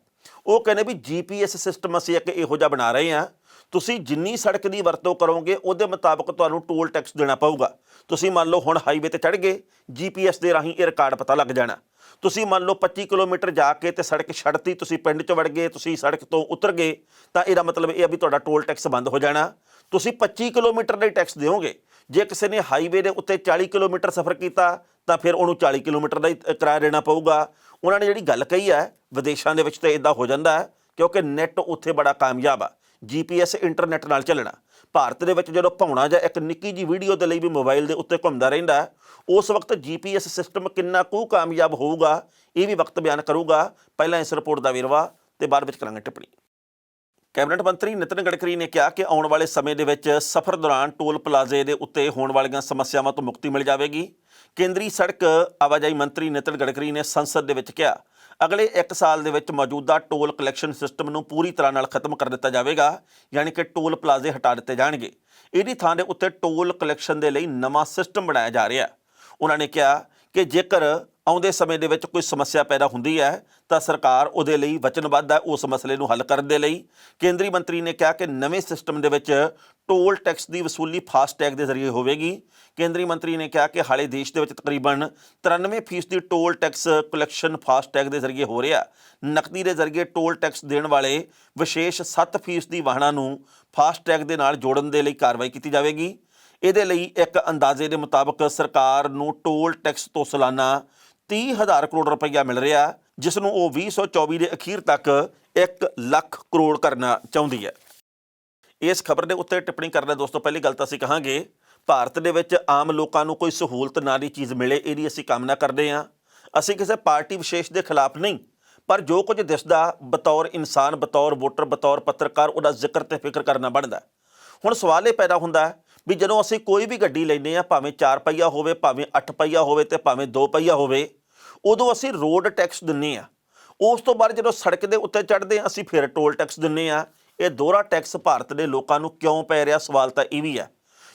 ਉਹ ਕਹਿੰਦੇ ਵੀ GPS ਸਿਸਟਮ ਅਸੀਂ ਇੱਕ ਇਹੋ ਜਿਹਾ ਬਣਾ ਰਹੇ ਹਾਂ, ਤੁਸੀਂ ਜਿੰਨੀ ਸੜਕ ਦੀ ਵਰਤੋਂ ਕਰੋਗੇ ਉਹਦੇ ਮੁਤਾਬਕ ਤੁਹਾਨੂੰ ਟੋਲ ਟੈਕਸ ਦੇਣਾ ਪਊਗਾ। ਤੁਸੀਂ ਮੰਨ ਲਓ ਹੁਣ ਹਾਈਵੇ ਤੇ ਚੜ੍ਹ ਗਏ, GPS ਦੇ ਰਾਹੀਂ ਇਹ ਰਿਕਾਰਡ ਪਤਾ ਲੱਗ ਜਾਣਾ। ਤੁਸੀਂ ਮੰਨ ਲਓ 25 ਕਿਲੋਮੀਟਰ ਜਾ ਕੇ ਤੇ ਸੜਕ ਛੱਡਤੀ, ਤੁਸੀਂ ਪਿੰਡ 'ਚ ਵੜ ਗਏ, ਤੁਸੀਂ ਸੜਕ ਤੋਂ ਉਤਰ ਗਏ, ਤਾਂ ਇਹਦਾ ਮਤਲਬ ਇਹ ਆ ਵੀ ਤੁਹਾਡਾ ਟੋਲ ਟੈਕਸ ਬੰਦ ਹੋ ਜਾਣਾ। ਤੁਸੀਂ 25 ਕਿਲੋਮੀਟਰ ਦਾ ਹੀ ਟੈਕਸ ਦਿਓਗੇ। ਜੇ ਕਿਸੇ ਨੇ ਹਾਈਵੇ ਦੇ ਉੱਤੇ 40 ਕਿਲੋਮੀਟਰ ਸਫ਼ਰ ਕੀਤਾ ਤਾਂ ਫਿਰ ਉਹਨੂੰ 40 ਕਿਲੋਮੀਟਰ ਦਾ ਹੀ ਕਿਰਾਇਆ ਦੇਣਾ ਪਊਗਾ। ਉਹਨਾਂ ਨੇ ਜਿਹੜੀ ਗੱਲ ਕਹੀ ਹੈ, ਵਿਦੇਸ਼ਾਂ ਦੇ ਵਿੱਚ ਤਾਂ ਇੱਦਾਂ ਹੋ ਜਾਂਦਾ ਹੈ ਕਿਉਂਕਿ ਨੈੱਟ ਉੱਥੇ ਬੜਾ ਕਾਮਯਾਬ ਆ, GPS ਇੰਟਰਨੈਟ ਨਾਲ ਚੱਲਣਾ। ਭਾਰਤ ਦੇ ਵਿੱਚ ਜਦੋਂ ਭਾਉਣਾ ਜਾਂ ਇੱਕ ਨਿੱਕੀ ਜਿਹੀ ਵੀਡੀਓ ਦੇ ਲਈ ਵੀ ਮੋਬਾਈਲ ਦੇ ਉੱਤੇ ਘੁੰਮਦਾ ਰਹਿੰਦਾ, ਉਸ ਵਕਤ GPS ਸਿਸਟਮ ਕਿੰਨਾ ਕੁ ਕਾਮਯਾਬ ਹੋਊਗਾ, ਇਹ ਵੀ ਵਕਤ ਬਿਆਨ ਕਰੂਗਾ। ਪਹਿਲਾਂ ਇਸ ਰਿਪੋਰਟ ਦਾ ਵੇਰਵਾ ਤੇ ਬਾਅਦ ਵਿੱਚ ਕਰਾਂਗੇ ਟਿੱਪਣੀ। ਕੈਬਨਿਟ ਮੰਤਰੀ ਨਿਤਿਨ ਗਡਕਰੀ ਨੇ ਕਿਹਾ ਕਿ ਆਉਣ ਵਾਲੇ ਸਮੇਂ ਦੇ ਵਿੱਚ ਸਫ਼ਰ ਦੌਰਾਨ ਟੋਲ ਪਲਾਜ਼ੇ ਦੇ ਉੱਤੇ ਹੋਣ ਵਾਲੀਆਂ ਸਮੱਸਿਆਵਾਂ ਤੋਂ ਮੁਕਤੀ ਮਿਲ ਜਾਵੇਗੀ। ਕੇਂਦਰੀ ਸੜਕ ਆਵਾਜਾਈ ਮੰਤਰੀ ਨਿਤਿਨ ਗਡਕਰੀ ਨੇ ਸੰਸਦ ਦੇ ਵਿੱਚ ਕਿਹਾ, ਅਗਲੇ 1 ਸਾਲ ਦੇ ਵਿੱਚ ਮੌਜੂਦਾ ਟੋਲ ਕਲੈਕਸ਼ਨ ਸਿਸਟਮ ਨੂੰ ਪੂਰੀ ਤਰ੍ਹਾਂ ਨਾਲ ਖਤਮ ਕਰ ਦਿੱਤਾ ਜਾਵੇਗਾ, ਯਾਨੀ ਕਿ ਟੋਲ ਪਲਾਜ਼ੇ ਹਟਾ ਦਿੱਤੇ ਜਾਣਗੇ। ਇਹਦੀ ਥਾਂ ਦੇ ਉੱਤੇ ਟੋਲ ਕਲੈਕਸ਼ਨ ਦੇ ਲਈ ਨਵਾਂ ਸਿਸਟਮ ਬਣਾਇਆ ਜਾ ਰਿਹਾ। ਉਹਨਾਂ ਨੇ ਕਿਹਾ ਕਿ ਜੇਕਰ ਆਉਂਦੇ ਸਮੇਂ ਦੇ ਵਿੱਚ ਕੋਈ ਸਮੱਸਿਆ ਪੈਦਾ ਹੁੰਦੀ ਹੈ ਤਾਂ ਸਰਕਾਰ ਉਹਦੇ ਲਈ ਵਚਨਬੱਧ ਹੈ ਉਸ ਮਸਲੇ ਨੂੰ ਹੱਲ ਕਰਨ ਦੇ ਲਈ। ਕੇਂਦਰੀ ਮੰਤਰੀ ਨੇ ਕਿਹਾ ਕਿ ਨਵੇਂ ਸਿਸਟਮ ਦੇ ਵਿੱਚ ਟੋਲ ਟੈਕਸ ਦੀ ਵਸੂਲੀ ਫਾਸਟੈਗ ਦੇ ਜ਼ਰੀਏ ਹੋਵੇਗੀ। ਕੇਂਦਰੀ ਮੰਤਰੀ ਨੇ ਕਿਹਾ ਕਿ ਹਾਲੇ ਦੇਸ਼ ਦੇ ਵਿੱਚ ਤਕਰੀਬਨ 93% ਦੀ ਟੋਲ ਟੈਕਸ ਕਲੈਕਸ਼ਨ ਫਾਸਟੈਗ ਦੇ ਜ਼ਰੀਏ ਹੋ ਰਿਹਾ। ਨਕਦੀ ਦੇ ਜ਼ਰੀਏ ਟੋਲ ਟੈਕਸ ਦੇਣ ਵਾਲੇ ਵਿਸ਼ੇਸ਼ 7% ਦੀ ਵਾਹਨਾਂ ਨੂੰ ਫਾਸਟੈਗ ਦੇ ਨਾਲ ਜੋੜਨ ਦੇ ਲਈ ਕਾਰਵਾਈ ਕੀਤੀ ਜਾਵੇਗੀ। ਇਹਦੇ ਲਈ ਇੱਕ ਅੰਦਾਜ਼ੇ ਦੇ ਮੁਤਾਬਕ ਸਰਕਾਰ ਨੂੰ ਟੋਲ ਟੈਕਸ ਤੋਂ ਸਾਲਾਨਾ 30,000 ਕਰੋੜ ਰੁਪਈਆ ਮਿਲ ਰਿਹਾ, ਜਿਸ ਨੂੰ ਉਹ 2024 ਦੇ ਅਖੀਰ ਤੱਕ 1 ਲੱਖ ਕਰੋੜ ਕਰਨਾ ਚਾਹੁੰਦੀ ਹੈ। ਇਸ ਖਬਰ ਦੇ ਉੱਤੇ ਟਿੱਪਣੀ ਕਰਨਾ ਦੋਸਤੋ, ਪਹਿਲੀ ਗੱਲ ਤਾਂ ਅਸੀਂ ਕਹਾਂਗੇ ਭਾਰਤ ਦੇ ਵਿੱਚ ਆਮ ਲੋਕਾਂ ਨੂੰ ਕੋਈ ਸਹੂਲਤ ਨਾਂ ਦੀ ਚੀਜ਼ ਮਿਲੇ, ਇਹਦੀ ਅਸੀਂ ਕਾਮਨਾ ਕਰਦੇ ਹਾਂ। ਅਸੀਂ ਕਿਸੇ ਪਾਰਟੀ ਵਿਸ਼ੇਸ਼ ਦੇ ਖਿਲਾਫ ਨਹੀਂ, ਪਰ ਜੋ ਕੁਝ ਦਿਸਦਾ ਬਤੌਰ ਇਨਸਾਨ, ਬਤੌਰ ਵੋਟਰ, ਬਤੌਰ ਪੱਤਰਕਾਰ, ਉਹਦਾ ਜ਼ਿਕਰ ਤੇ ਫਿਕਰ ਕਰਨਾ ਬਣਦਾ। ਹੁਣ ਸਵਾਲ ਇਹ ਪੈਦਾ ਹੁੰਦਾ ਵੀ ਜਦੋਂ ਅਸੀਂ ਕੋਈ ਵੀ ਗੱਡੀ ਲੈਂਦੇ ਆ, ਭਾਵੇਂ 4 ਪਹੀਆ ਹੋਵੇ, ਭਾਵੇਂ 8 ਪਹੀਆ ਹੋਵੇ ਤੇ ਭਾਵੇਂ 2 ਪਹੀਆ ਹੋਵੇ, ਉਦੋਂ ਅਸੀਂ ਰੋਡ ਟੈਕਸ ਦਿੰਦੇ ਆ। ਉਸ ਤੋਂ ਬਾਅਦ ਜਦੋਂ ਸੜਕ ਦੇ ਉੱਤੇ ਚੜ੍ਹਦੇ ਹਾਂ ਅਸੀਂ ਫਿਰ ਟੋਲ ਟੈਕਸ ਦਿੰਦੇ ਆ। ਇਹ ਦੋਹਰਾ ਟੈਕਸ ਭਾਰਤ ਦੇ ਲੋਕਾਂ ਨੂੰ ਕਿਉਂ ਪੈ ਰਿਹਾ, ਸਵਾਲ ਤਾਂ ਇਹ ਵੀ ਹੈ।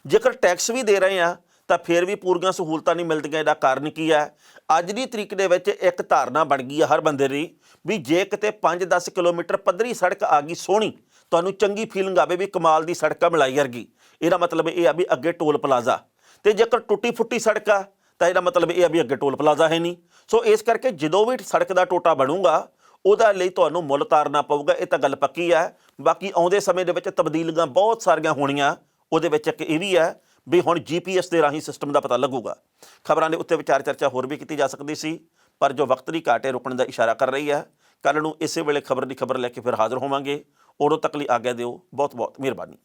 ਜੇਕਰ ਟੈਕਸ ਵੀ ਦੇ ਰਹੇ ਆ ਤਾਂ ਫਿਰ ਵੀ ਪੂਰੀਆਂ ਸਹੂਲਤਾਂ ਨਹੀਂ ਮਿਲਦੀਆਂ। ਇਹਦਾ ਕਾਰਨ ਕੀ ਹੈ? ਅੱਜ ਦੀ ਤਰੀਕ ਦੇ ਵਿੱਚ ਇੱਕ ਧਾਰਨਾ ਬਣ ਗਈ ਹੈ ਹਰ ਬੰਦੇ ਦੀ ਵੀ ਜੇ ਕਿਤੇ 5-10 ਕਿਲੋਮੀਟਰ ਪੱਧਰੀ ਸੜਕ ਆ ਗਈ ਸੋਹਣੀ, ਤੁਹਾਨੂੰ ਚੰਗੀ ਫੀਲਿੰਗ ਆਵੇ ਵੀ ਕਮਾਲ ਦੀ ਸੜਕ ਆ ਮਲਾਈ ਵਰਗੀ, ਇਹਦਾ ਮਤਲਬ ਇਹ ਆ ਵੀ ਅੱਗੇ ਟੋਲ ਪਲਾਜ਼ਾ। ਤੇ ਜੇਕਰ ਟੁੱਟੀ ਫੁੱਟੀ ਸੜਕ ਆ ਤਾਂ ਇਹਦਾ ਮਤਲਬ ਇਹ ਆ ਵੀ ਅੱਗੇ ਟੋਲ ਪਲਾਜ਼ਾ ਹੈ ਨਹੀਂ। ਸੋ ਇਸ ਕਰਕੇ ਜਦੋਂ ਵੀ ਸੜਕ ਦਾ ਟੋਟਾ ਬਣੂਗਾ ਉਹਦਾ ਲਈ ਤੁਹਾਨੂੰ ਮੁੱਲ ਤਾਰਨਾ ਪਊਗਾ, ਇਹ ਤਾਂ ਗੱਲ ਪੱਕੀ ਹੈ। ਬਾਕੀ ਆਉਂਦੇ ਸਮੇਂ ਦੇ ਵਿੱਚ ਤਬਦੀਲੀਆਂ ਬਹੁਤ ਸਾਰੀਆਂ ਹੋਣੀਆਂ, ਉਹਦੇ ਵਿੱਚ ਇੱਕ ਇਹ ਵੀ ਹੈ ਵੀ ਹੁਣ GPS ਦੇ ਰਾਹੀਂ ਸਿਸਟਮ ਦਾ ਪਤਾ ਲੱਗੂਗਾ। ਖਬਰਾਂ ਦੇ ਉੱਤੇ ਵਿਚਾਰ ਚਰਚਾ ਹੋਰ ਵੀ ਕੀਤੀ ਜਾ ਸਕਦੀ ਸੀ, ਪਰ ਜੋ ਵਕਤ ਦੀ ਘਾਟ ਹੈ ਰੁਕਣ ਦਾ ਇਸ਼ਾਰਾ ਕਰ ਰਹੀ ਹੈ। ਕੱਲ੍ਹ ਨੂੰ ਇਸੇ ਵੇਲੇ ਖਬਰ ਦੀ ਖਬਰ ਲੈ ਕੇ ਫਿਰ ਹਾਜ਼ਰ ਹੋਵਾਂਗੇ। ਉਦੋਂ ਤੱਕ ਲਈ ਆਗਿਆ ਦਿਓ। ਬਹੁਤ ਬਹੁਤ ਮਿਹਰਬਾਨੀ।